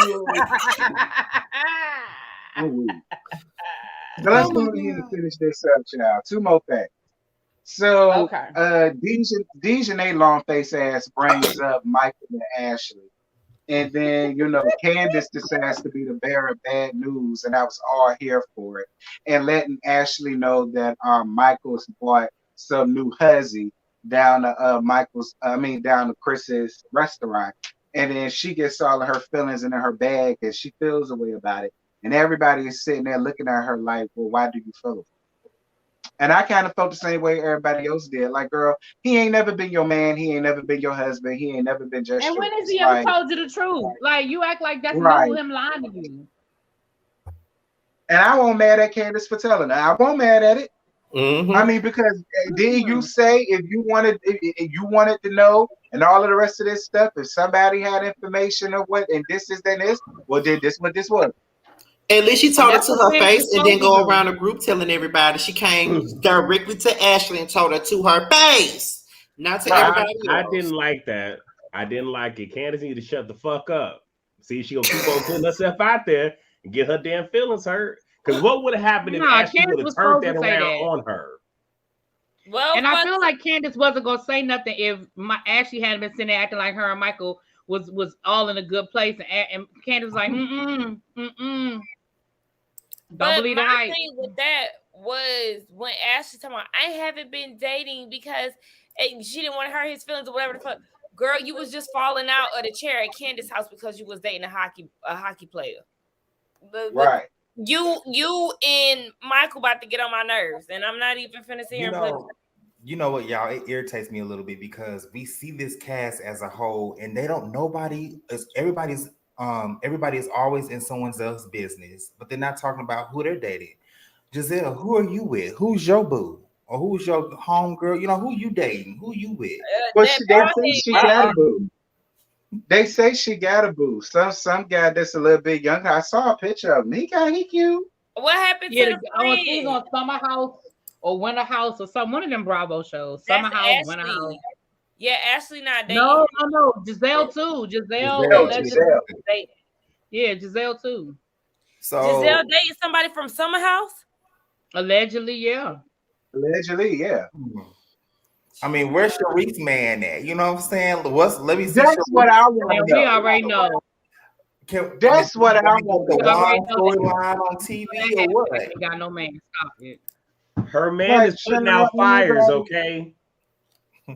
So let's go ahead and finish this up, y'all. Two more things. So, Dejanay long face ass brings up Michael and Ashley. And then, Candace decides to be the bearer of bad news, and I was all here for it. And letting Ashley know that Michael's bought some new huzzy down to Chris's restaurant. And then she gets all of her feelings in her bag, and she feels a way about it. And everybody is sitting there looking at her like, well, why do you feel it? And I kind of felt the same way everybody else did. Like, girl, he ain't never been your man. He ain't never been your husband. He ain't never been just. And when has he ever told you the truth? Like, you act like that's right. him lying to you. And I won't mad at Candace for telling her. I won't mad at it. Mm-hmm. I mean, because did you say if you wanted to know and all of the rest of this stuff, if somebody had information of what and this is then this, well, did this what this was? At least she told it to her face and then go around the group telling everybody. She came directly to Ashley and told her to her face, not to everybody else. I didn't like that. I didn't like it. Candace need to shut the fuck up. See, she gonna keep on putting herself out there and get her damn feelings hurt. Because what would have happened if Ashley would have turned that around on her? Well, and I feel like Candace wasn't gonna say nothing if Ashley hadn't been sitting there acting like her and Michael was all in a good place, and Candace was like, Don't believe the hype. My thing with that was when Ashley talking about, I haven't been dating because she didn't want to hurt his feelings or whatever the fuck. Girl, you was just falling out of the chair at Candace's house because you was dating a hockey player. Right. You and Michael about to get on my nerves, and I'm not even finna sit here and play. You know what, y'all? It irritates me a little bit because we see this cast as a whole, and everybody is always in someone else's business, but they're not talking about who they're dating. Giselle, who are you with? Who's your boo? Or who's your home girl? Who you dating? Who you with? Well, they say she got a boo. They say she got a boo. Some guy that's a little bit younger. I saw a picture of him. He cute. What happened to the friend? He's on Summer House or Winter House or some one of them Bravo shows. Summer House, Winter House. Yeah, Ashley not dating. No. Giselle too. Giselle. Yeah, Giselle too. So Giselle dating somebody from Summer House? Allegedly, yeah. I mean, where's Sharice's man at? You know what I'm saying? Let me see. That's what I want to know. We already know. That's what I want to know. Storyline on TV or what? Ain't got no man. Stop it. Her man is putting out fires, okay? I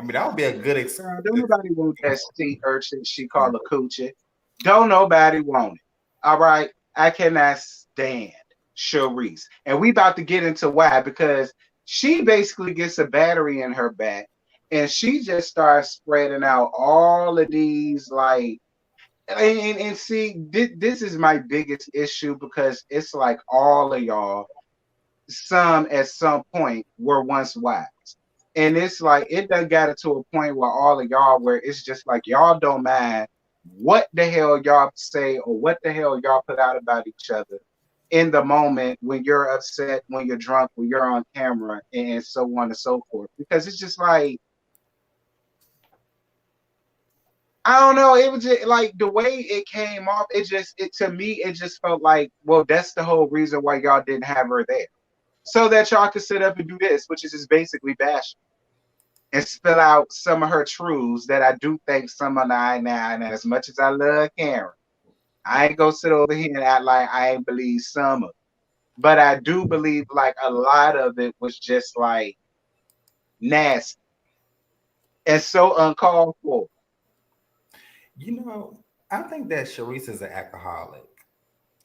mean, that would be a good example. Don't nobody want that sea urchin she called a coochie. Don't nobody want it. All right. I cannot stand Sharice. And we about to get into why, because she basically gets a battery in her back and she just starts spreading out all of these and see, this is my biggest issue because it's like all of y'all, some at some point were once wives. And it's like, it done got it to a point where all of y'all, where it's just like, y'all don't mind what the hell y'all say or what the hell y'all put out about each other in the moment when you're upset, when you're drunk, when you're on camera, and so on and so forth. Because it's just like, I don't know. It was just like the way it came off. To me, it just felt like, well, that's the whole reason why y'all didn't have her there, so that y'all could sit up and do this, which is just basically bashing and spill out some of her truths that I do think some of and as much as I love Karen, I ain't gonna sit over here and act like I ain't believe some of it. But I do believe like a lot of it was just like nasty and so uncalled for. I think that Sharice is an alcoholic.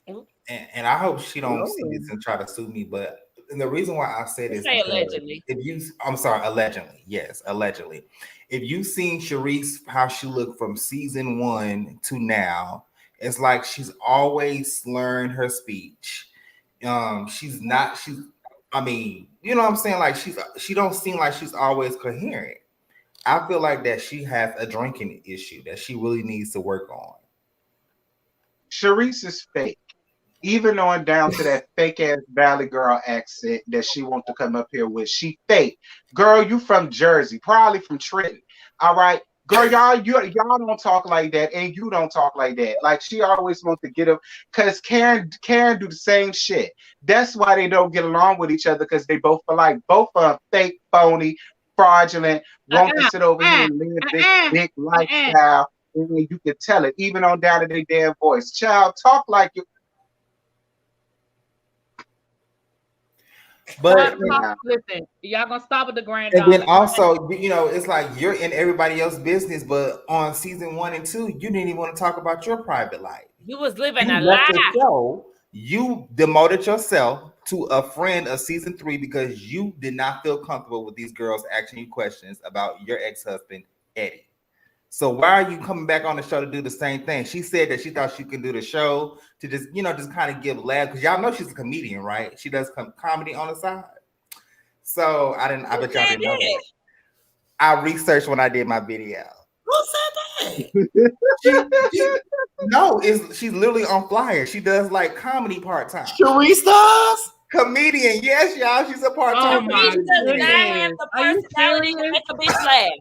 And I hope she don't see this and try to sue me, but the reason why I say this is allegedly. Allegedly. Yes, allegedly. If you've seen Sharice, how she looked from season 1 to now, It's like she's always slurring her speech. I mean, you know what I'm saying? Like she don't seem like she's always coherent. I feel like that she has a drinking issue that she really needs to work on. Sharice is fake. Even on down to that fake ass Valley Girl accent that she wants to come up here with. She fake. Girl, you from Jersey, probably from Trenton. All right. Girl, y'all don't talk like that, and you don't talk like that. Like she always wants to get up because Karen do the same shit. That's why they don't get along with each other, because they both are like both are fake, phony, fraudulent, want to sit over here and live this big lifestyle. And you can tell it, even on down to their damn voice. Child, talk like you. But listen, y'all gonna stop at the grand. And then also, you know, it's like you're in everybody else's business, but on season 1 and 2, you didn't even want to talk about your private life. You was living a left lie. the show. You demoted yourself to a friend of season 3 because you did not feel comfortable with these girls asking you questions about your ex-husband, Eddie. So why are you coming back on the show to do the same thing? She said that she thought she could do the show to just, you know, just kind of give laughs, because y'all know she's a comedian, right? She does comedy on the side. So I bet y'all didn't know that. I researched when I did my video. Who said that? No, she's literally on Flyer. She does like comedy part-time. Sharice does? Comedian, yes, y'all. She's a part-time. Sharice does not have the personality to make a bitch laugh.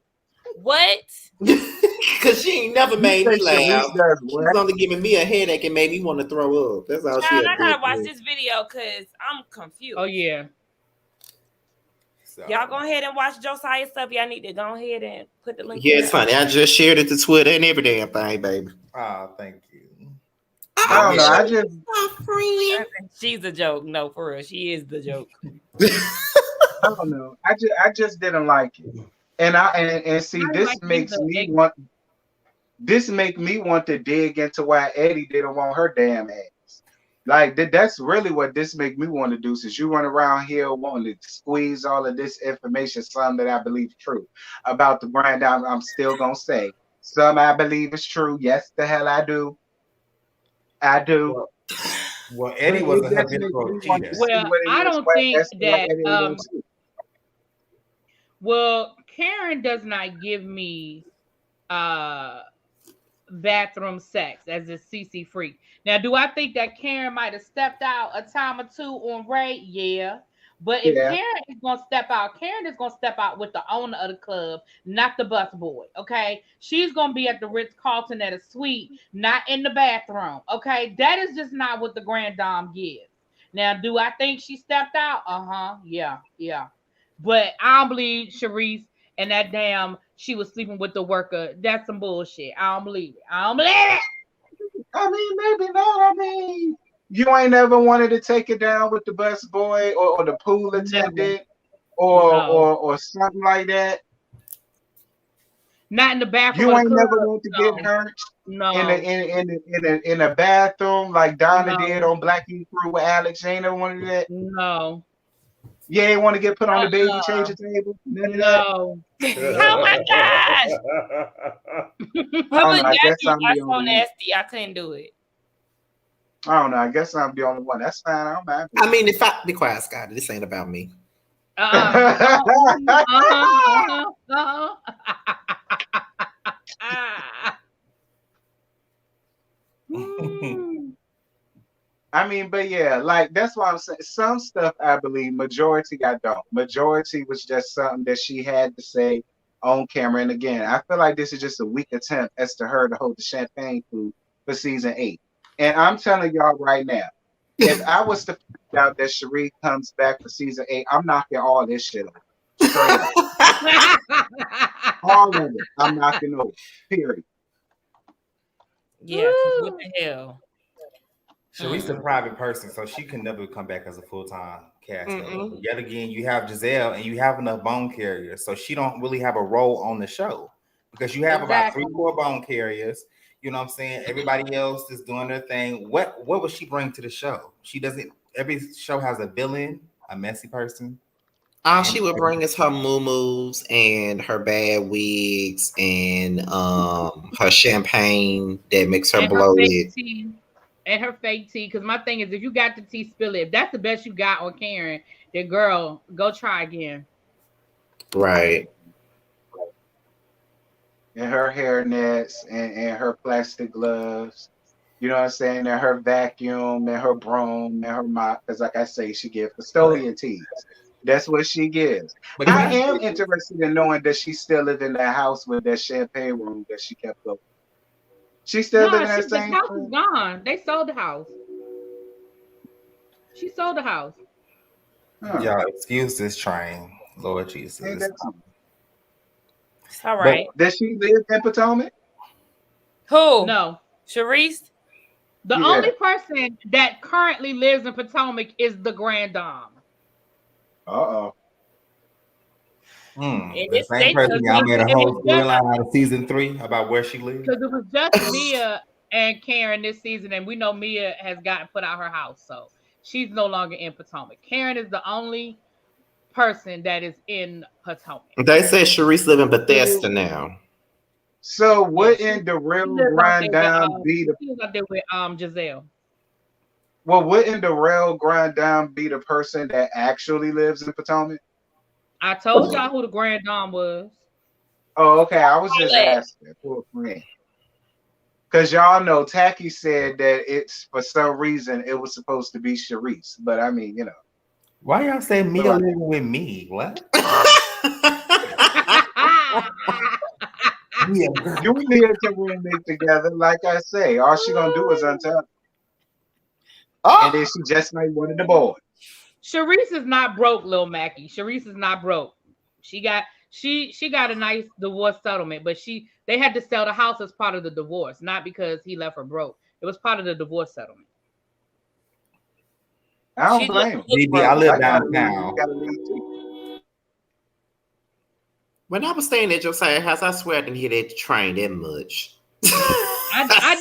What? Because she ain't never made me laugh. She's only giving me a headache and made me want to throw up. That's all she has. I gotta watch this video because I'm confused. Oh yeah. So. Y'all go ahead and watch Josiah stuff. Y'all need to go ahead and put the link. Yeah, it's funny. I just shared it to Twitter and every damn thing, baby. Oh, thank you. I don't know. She's a joke. No, for real, she is the joke. I don't know. I just didn't like it. And see, this makes me want to dig into why Eddie didn't want her damn ass. Like that's really what this make me want to do. Since you run around here wanting to squeeze all of this information, some that I believe true about the brand, I'm still gonna say some I believe is true. Yes, the hell I do. I do. Well, Eddie was a habitual cheater. Well, I don't think that. Well, Karen does not give me bathroom sex as a CC freak. Now, do I think that Karen might have stepped out a time or two on Ray? Yeah. But if Karen is going to step out, Karen is going to step out with the owner of the club, not the bus boy, okay? She's going to be at the Ritz-Carlton at a suite, not in the bathroom, okay? That is just not what the Grand Dame gives. Now, do I think she stepped out? Uh-huh, yeah. But I don't believe Sharice and that damn she was sleeping with the worker. That's some bullshit. I don't believe it. I mean, maybe not. I mean, you ain't ever wanted to take it down with the bus boy or the pool attendant or something like that. Not in the bathroom. You ain't never want to get hurt. No. In a bathroom like Donna did on Blackie Crew with Alex. You ain't never wanted that. No. You ain't want to get put on the baby changing table? No. Oh my gosh. That's so nasty. I couldn't do it. I don't know. I guess I'm the only one. That's fine. I don't mind. I mean, if I be quiet, Scotty, this ain't about me. I mean, but yeah, like that's why I'm saying some stuff I believe, majority I don't. Majority was just something that she had to say on camera. And again, I feel like this is just a weak attempt as to her to hold the champagne flute for season 8. And I'm telling y'all right now, if I was to find out that Cherie comes back for season 8, I'm knocking all this shit over. Straight up. All of it, I'm knocking over. Period. Yeah, what the hell? Cherie's a private person, so she can never come back as a full-time cast member. Yet again, you have Gizelle and you have enough bone carriers, so she don't really have a role on the show because you have about 3-4 bone carriers. You know what I'm saying? Everybody else is doing their thing. What would she bring to the show? She doesn't. Every show has a villain, a messy person, All she would bring is her moo-moos and her bad wigs and her champagne that makes her and her bloated. fake tea. And her fake tea. Because my thing is, if you got the tea, spill it. If that's the best you got on Karen, then girl, go try again. Right. And her hair nets and her plastic gloves. You know what I'm saying? And her vacuum and her broom and her mop. Because like I say, she gives custodian teas. That's what she gives. But I am interested in knowing that she still live in that house with that champagne room that she kept open. She still live in that The same house room? is gone. They sold the house. She sold the house. Y'all excuse this train, Lord Jesus. Ain't that something? It's all right. Does she live in Potomac? Who? No. Sharice? The only person that currently lives in Potomac is the Grand Dame. Uh-oh. The same person y'all made a whole storyline out of season 3 about where she lives. Because it was just Mia and Karen this season, and we know Mia has gotten put out her house, so she's no longer in Potomac. Karen is the only person that is in Potomac. They said Sharice live in Bethesda now. So wouldn't the real grind down be the? She was out there with Giselle. Well, wouldn't the real grind down be the person that actually lives in Potomac? I told y'all who the Grand Dame was. Oh, okay. I was just asking for a friend. Because y'all know Tacky said that it's for some reason it was supposed to be Sharice. But I mean, you know. Why y'all say Mia living with me? What? You need to roommate together. Like I say, all she gonna do is untap. And then she just might one of the boys. Sharice is not broke, Lil Mackie. Sharice is not broke. She got a nice divorce settlement, but they had to sell the house as part of the divorce, not because he left her broke. It was part of the divorce settlement. I don't blame her. I live downtown. When I was staying at Josiah's house, I swear I didn't hear that train that much.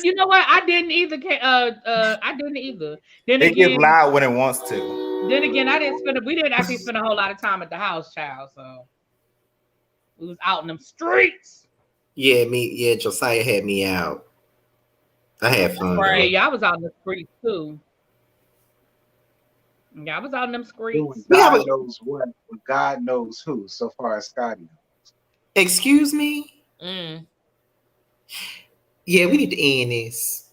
You know what? I didn't either. I didn't either. Then it again, gets loud when it wants to. Then again, we didn't actually spend a whole lot of time at the house, child. So we was out in them streets. Yeah, Josiah had me out. I had fun. Right. Yeah, I was out in the streets too. Yeah, I was out in them streets. God knows what, but God knows who, so far as Scotty knows. Excuse me? Mm. Yeah, we need to end this.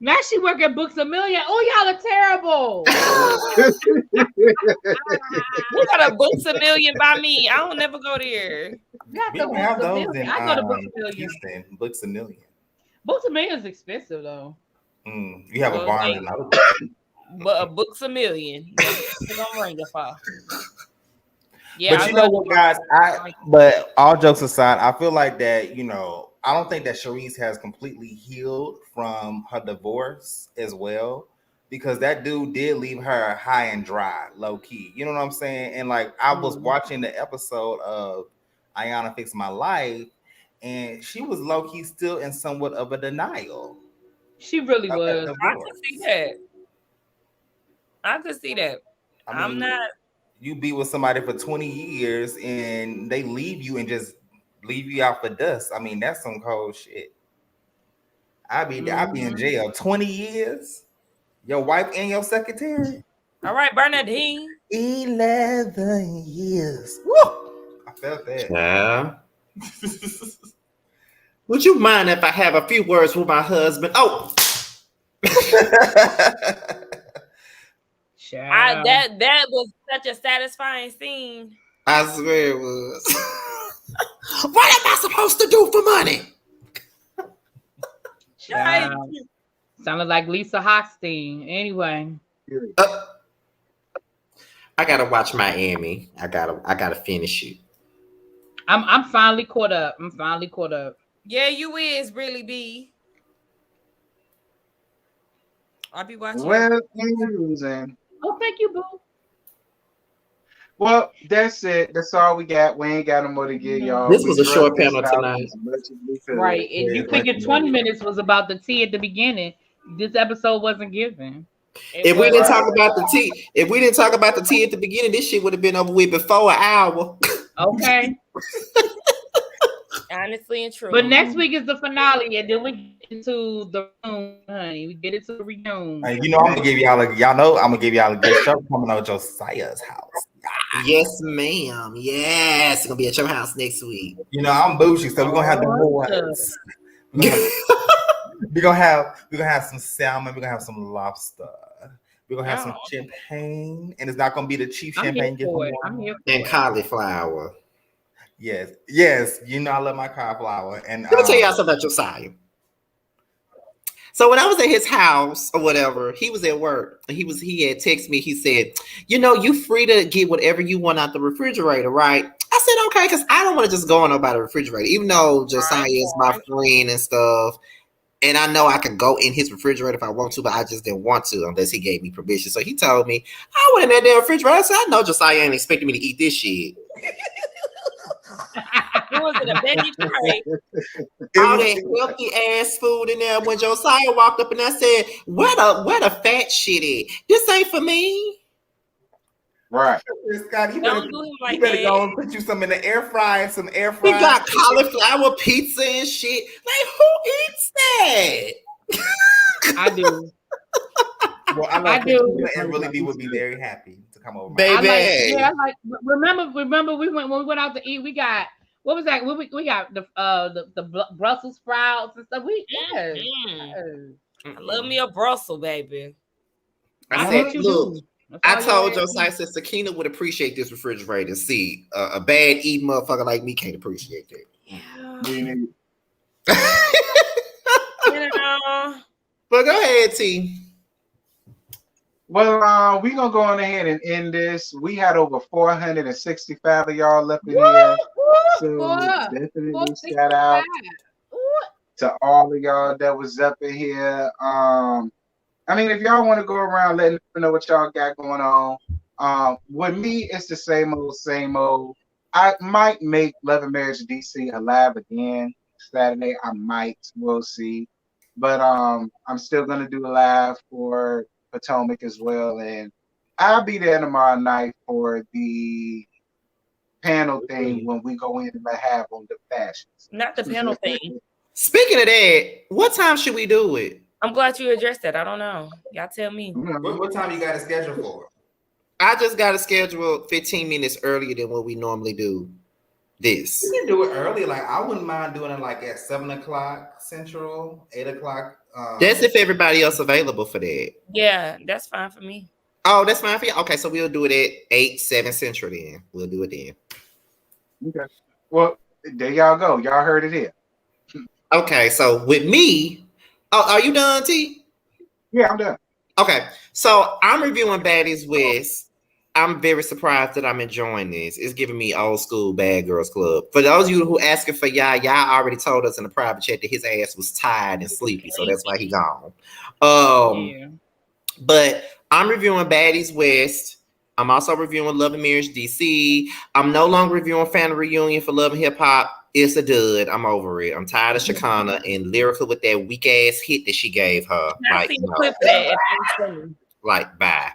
Now she work at Books A Million. Oh, y'all are terrible. We got a Books A Million by me. I don't never go there. We don't have those in I go to Books A Million. Houston. Books A Million. Books A Million is expensive though. You have a Barnes and Noble. But a Books A Million. Don't ring the phone. Yeah, but you know what, guys? But all jokes aside, I feel like that, I don't think that Sharice has completely healed from her divorce as well, because that dude did leave her high and dry, low key. You know what I'm saying? And like, I was watching the episode of Ayanna Fix My Life, and she was low key still in somewhat of a denial. She really was. I could see that. I could see that. I'm not. You be with somebody for 20 years and they leave you and just leave you out for dust. I mean, that's some cold shit. I'd be in jail 20 years. Your wife and your secretary. All right, Bernadine. 11 years. Woo! I felt that. Yeah. Would you mind if I have a few words with my husband? Oh. That was such a satisfying scene. I swear it was. What am I supposed to do for money? Sounded like Lisa Hochstein. Anyway, I gotta watch Miami. I gotta finish it. I'm finally caught up. Yeah, you is really be. I'll be watching. Well, oh, thank you, boo. Well, that's it. That's all we got. We ain't got no more to give y'all. This was a short panel tonight. Right. And you figured 20 minutes was about the tea at the beginning. This episode wasn't given. If we didn't talk about the tea, if we didn't talk about the tea at the beginning, this shit would have been over with before an hour. Okay. Honestly and true. But next week is the finale, and then we get into the room, honey. We get into the reunion. You know, I'm gonna give y'all I'm gonna give y'all a good show coming on Josiah's house. Yes, ma'am. Yes, it's gonna be at your house next week. You know, I'm bougie, so we're gonna have the boys. We're gonna have some salmon, we're gonna have some lobster, we're gonna have some champagne, and it's not gonna be the cheap champagne. I'm here for and cauliflower. Yes, you know I love my cauliflower. And Let me tell y'all something about Josiah. So when I was at his house or whatever, he was at work. He had texted me. He said, "You know, you free to get whatever you want out the refrigerator, right?" I said, "Okay," because I don't want to just go on about the refrigerator, even though Josiah is my friend and stuff. And I know I can go in his refrigerator if I want to, but I just didn't want to unless he gave me permission. So he told me, I went in that damn refrigerator. I said, I know Josiah ain't expecting me to eat this shit. It was in a veggie tray. All that healthy ass food in there. When Josiah walked up and I said, where the fat shit at? This ain't for me. Right. Scott, you better go and put you some in the air fryer, some air fryer. He got cauliflower pizza and shit. Like, who eats that? I do. Well, I do. And Really would be very happy to come over. Baby. Remember we when we went out to eat, we got what was that? We got the Brussels sprouts and stuff. I love me a Brussels, baby. I said, look. I told Josiah, said Sakina would appreciate this refrigerator. See, a bad eating motherfucker like me can't appreciate that. Yeah. But go ahead, T. Well, we're gonna go on ahead and end this. We had over 465 of y'all left in here. So definitely shout out to all of y'all that was up in here. I mean, if y'all want to go around letting me know what y'all got going on. With me, it's the same old. I might make Love and Marriage DC alive again Saturday. I might. We'll see. But I'm still gonna do a live for Potomac as well, and I'll be there tomorrow night for the panel thing when we go in and have on the fashions. Not the panel thing. Speaking of that, what time should we do it? I'm glad you addressed that. I don't know. Y'all tell me. What time you got to schedule for? I just got to schedule 15 minutes earlier than what we normally do this. You can do it early. Like, I wouldn't mind doing it like at 7 o'clock Central, 8 o'clock. That's if everybody else available for that. Yeah, that's fine for me. Oh, that's fine for you? Okay, so we'll do it at 7 Central then. We'll do it then. Okay. Well, there y'all go. Y'all heard it here. Okay, so with me... Oh, are you done, T? Yeah, I'm done. Okay, so I'm reviewing Baddies West. I'm very surprised that I'm enjoying this. It's giving me old school Bad Girls Club. For those of you who asking for y'all already told us in the private chat that his ass was tired and sleepy, so that's why he gone. But I'm reviewing Baddies West. I'm also reviewing Love and Marriage DC. I'm no longer reviewing Family Reunion for Love and Hip Hop. It's a dud. I'm over it. I'm tired of Shakana and Lyrical with that weak ass hit that she gave her. Like, bye.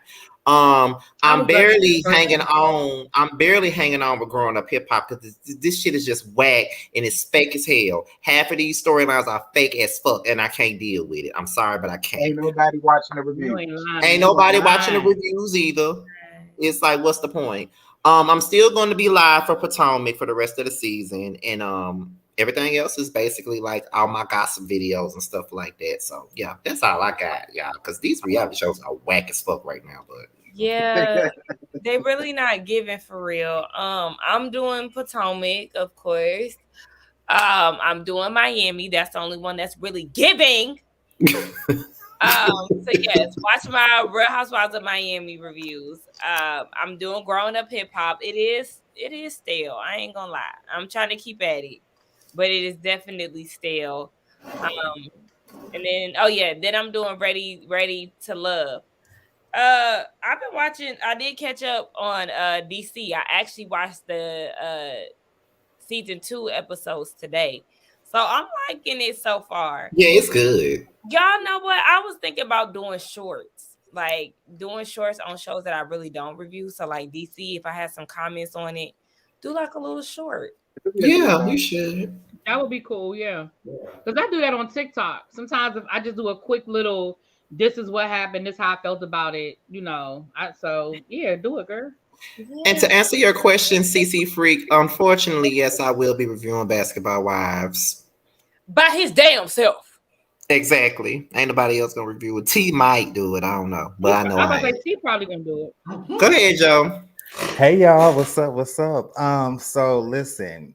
I'm barely hanging on. I'm barely hanging on with Growing Up Hip Hop because this shit is just whack and it's fake as hell. Half of these storylines are fake as fuck, and I can't deal with it. I'm sorry, but I can't. Ain't nobody watching the reviews. Ain't nobody watching the reviews either. It's like, what's the point? I'm still going to be live for Potomac for the rest of the season, and everything else is basically like all my gossip videos and stuff like that. So yeah, that's all I got, y'all. Because these reality shows are whack as fuck right now, but yeah, they really not giving for real. I'm doing Potomac, of course. I'm doing Miami. That's the only one that's really giving. So yes, watch my Real Housewives of Miami reviews. I'm doing Growing Up Hip Hop. It is stale. I ain't gonna lie. I'm trying to keep at it, but it is definitely stale. And then I'm doing Ready to Love. I've been watching. I did catch up on DC. I actually watched the season 2 episodes today. So I'm liking it so far. Yeah, it's good. Y'all know what? I was thinking about doing shorts. like doing shorts on shows that I really don't review. So like DC, if I had some comments on it, do like a little short. Yeah, you should. That would be cool, yeah. Because I do that on TikTok. Sometimes if I just do a quick little, this is what happened, this is how I felt about it, you know. So yeah, do it, girl. And to answer your question, CC Freak, unfortunately, yes, I will be reviewing Basketball Wives. By his damn self. Exactly. Ain't nobody else gonna review it. T might do it. I don't know, but I know I'm about to say T probably gonna do it. Go ahead, Joe. Hey y'all, what's up? What's up? So listen.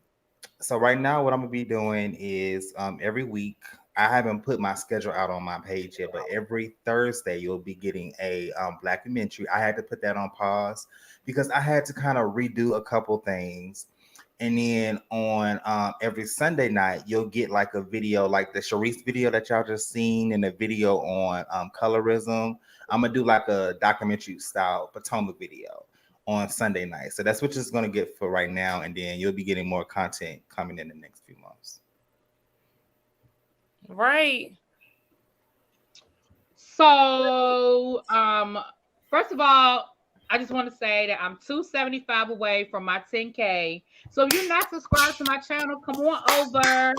So right now, what I'm gonna be doing is every week. I haven't put my schedule out on my page yet, but every Thursday you'll be getting a Blackumentary. I had to put that on pause because I had to kind of redo a couple things. And then on every Sunday night, you'll get like a video, like the Sharice video that y'all just seen, and a video on colorism. I'm gonna do like a documentary style Potomac video on Sunday night. So that's what you're gonna get for right now, and then you'll be getting more content coming in the next few months. Right. So first of all, I just want to say that I'm 275 away from my 10K. So if you're not subscribed to my channel, come on over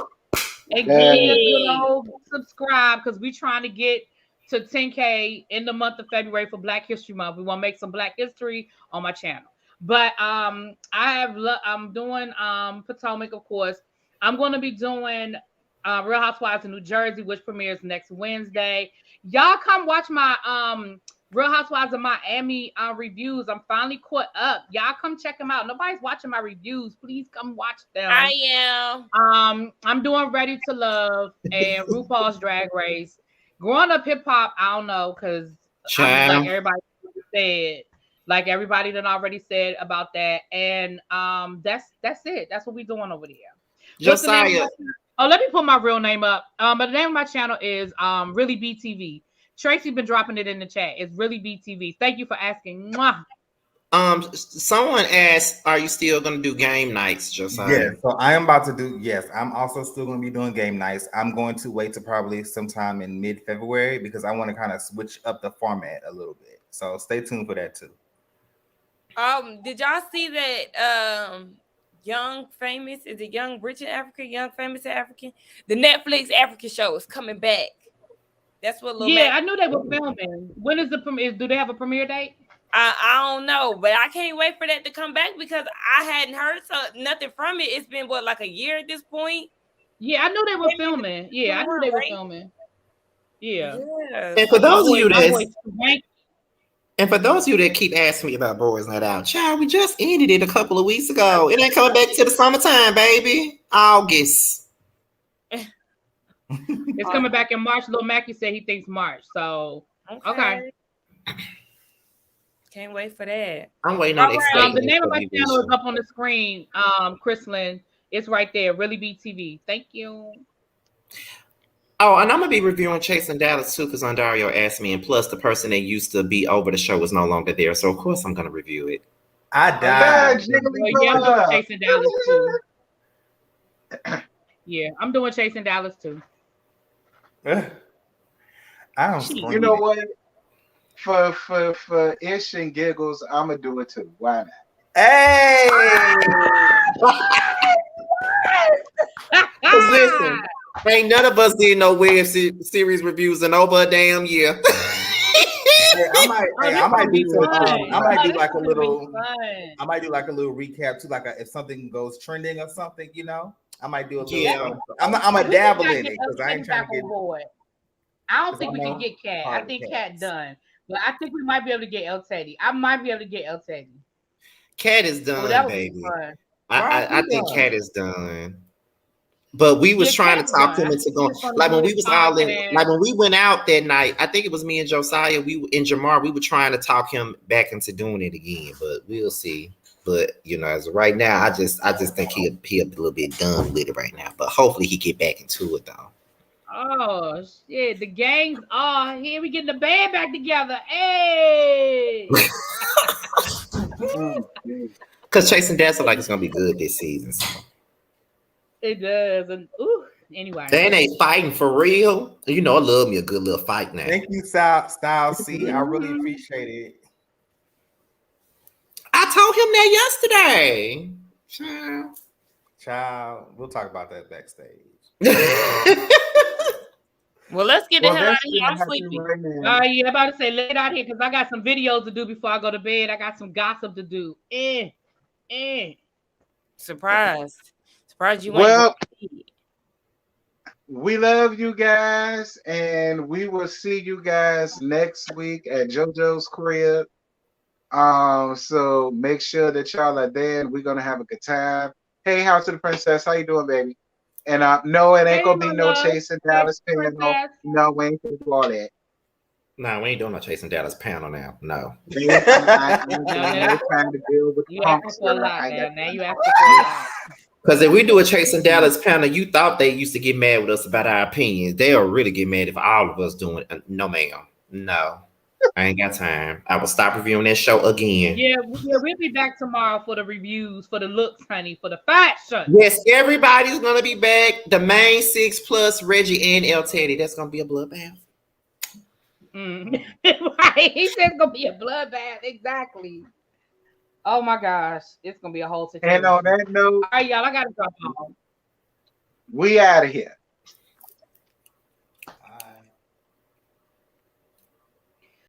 and give me a good old subscribe, because we're trying to get to 10K in the month of February for Black History Month. We want to make some Black history on my channel. But I'm doing Potomac, of course. I'm going to be doing Real Housewives of New Jersey, which premieres next Wednesday. Y'all come watch my Real Housewives of Miami reviews. I'm finally caught up. Y'all come check them out. Nobody's watching my reviews. Please come watch them. I am. I'm doing Ready to Love and RuPaul's Drag Race. Growing up hip hop, I don't know, because like everybody done already said about that. And that's it. That's what we're doing over there. Josiah. Oh, let me put my real name up. But the name of my channel is ReallyBTV. Tracy been dropping it in the chat. It's ReallyBTV. Thank you for asking. Mwah. Someone asked, are you still going to do game nights, Josiah? Yeah, so I am about to do, yes, I'm also still going to be doing game nights. I'm going to wait to probably sometime in mid-February because I want to kind of switch up the format a little bit. So stay tuned for that too. Did y'all see that Young Famous, is it Young Rich and African, Young Famous and African? The Netflix African show is coming back. That's what I knew they were filming. When is the premiere? Do they have a premiere date? I don't know, but I can't wait for that to come back because I hadn't heard nothing from it. It's been like a year at this point. Yeah, I knew they were filming. Yeah, I knew they were filming. Yeah. And for those of you that keep asking me about Boys Night Out, child, we just ended it a couple of weeks ago. It ain't coming back to the summertime, baby. August. It's coming back in March. Lil Mackie said he thinks March. So okay. Can't wait for that. I'm waiting on it. The name of my channel is up on the screen. Chrislyn, it's right there. ReallyBTV. Thank you. Oh, and I'm gonna be reviewing Chasing Dallas too, because Ondario asked me, and plus the person that used to be over the show is no longer there. So of course I'm gonna review it. I died. Yeah, I'm doing Chasing Dallas too. Yeah, I'm doing Chasing Dallas too. I don't. You know what? For ish and giggles, I'm gonna do it too. Why not? Hey! Listen, ain't none of us did no web series reviews in over a damn year. I might do like a little recap too, like if something goes trending or something, you know. I might do a little. Yeah. I'm a dabble in it because I ain't trying to get. I don't think we can get Cat. I think Cat done, but I think we might be able to get El Teddy. I might be able to get El Teddy. Cat is done, baby. I think Cat is done. But we was trying to talk him into going, like when we was all in, like when we went out that night. I think it was me and Josiah. We in Jamar. We were trying to talk him back into doing it again, but we'll see. But you know, as of right now, I just think he a little bit done with it right now. But hopefully he get back into it though. Oh shit! The gangs are here. We getting the band back together. Hey. Because Chasing Dallas like it's gonna be good this season. So. It does, and ooh, Anyway. They ain't fighting for real. You know, I love me a good little fight now. Thank you, Style C. I really appreciate it. I told him that yesterday. Child, we'll talk about that backstage. Well, let's get the hell out of that's here. I'm gonna sleepy. happen right now. Yeah, I'm about to say, lay it out here because I got some videos to do before I go to bed. I got some gossip to do. Surprised you. Well, we love you guys, and we will see you guys next week at JoJo's crib. So make sure that y'all are there, and we're gonna have a good time. Hey, House of the Princess, how you doing, baby? And no, it ain't gonna be no chasing Dallas panel. No, we ain't gonna do all that. No, we ain't doing no chasing Dallas panel now. No. I'm trying to deal with you asking for a lot now. You asking for a lot. Because if we do a chasing Dallas panel, you thought they used to get mad with us about our opinions. They'll really get mad if all of us doing it. No, ma'am. No. I ain't got time. I will stop reviewing that show again. Yeah, we'll be back tomorrow for the reviews, for the looks, honey, for the fashion. Yes, everybody's gonna be back. The main 6+ Reggie and El Teddy. That's gonna be a bloodbath. Right. He said it's gonna be a bloodbath. Exactly. Oh my gosh, it's gonna be a whole situation. And on that note, all right, y'all, I gotta drop off. we out of here.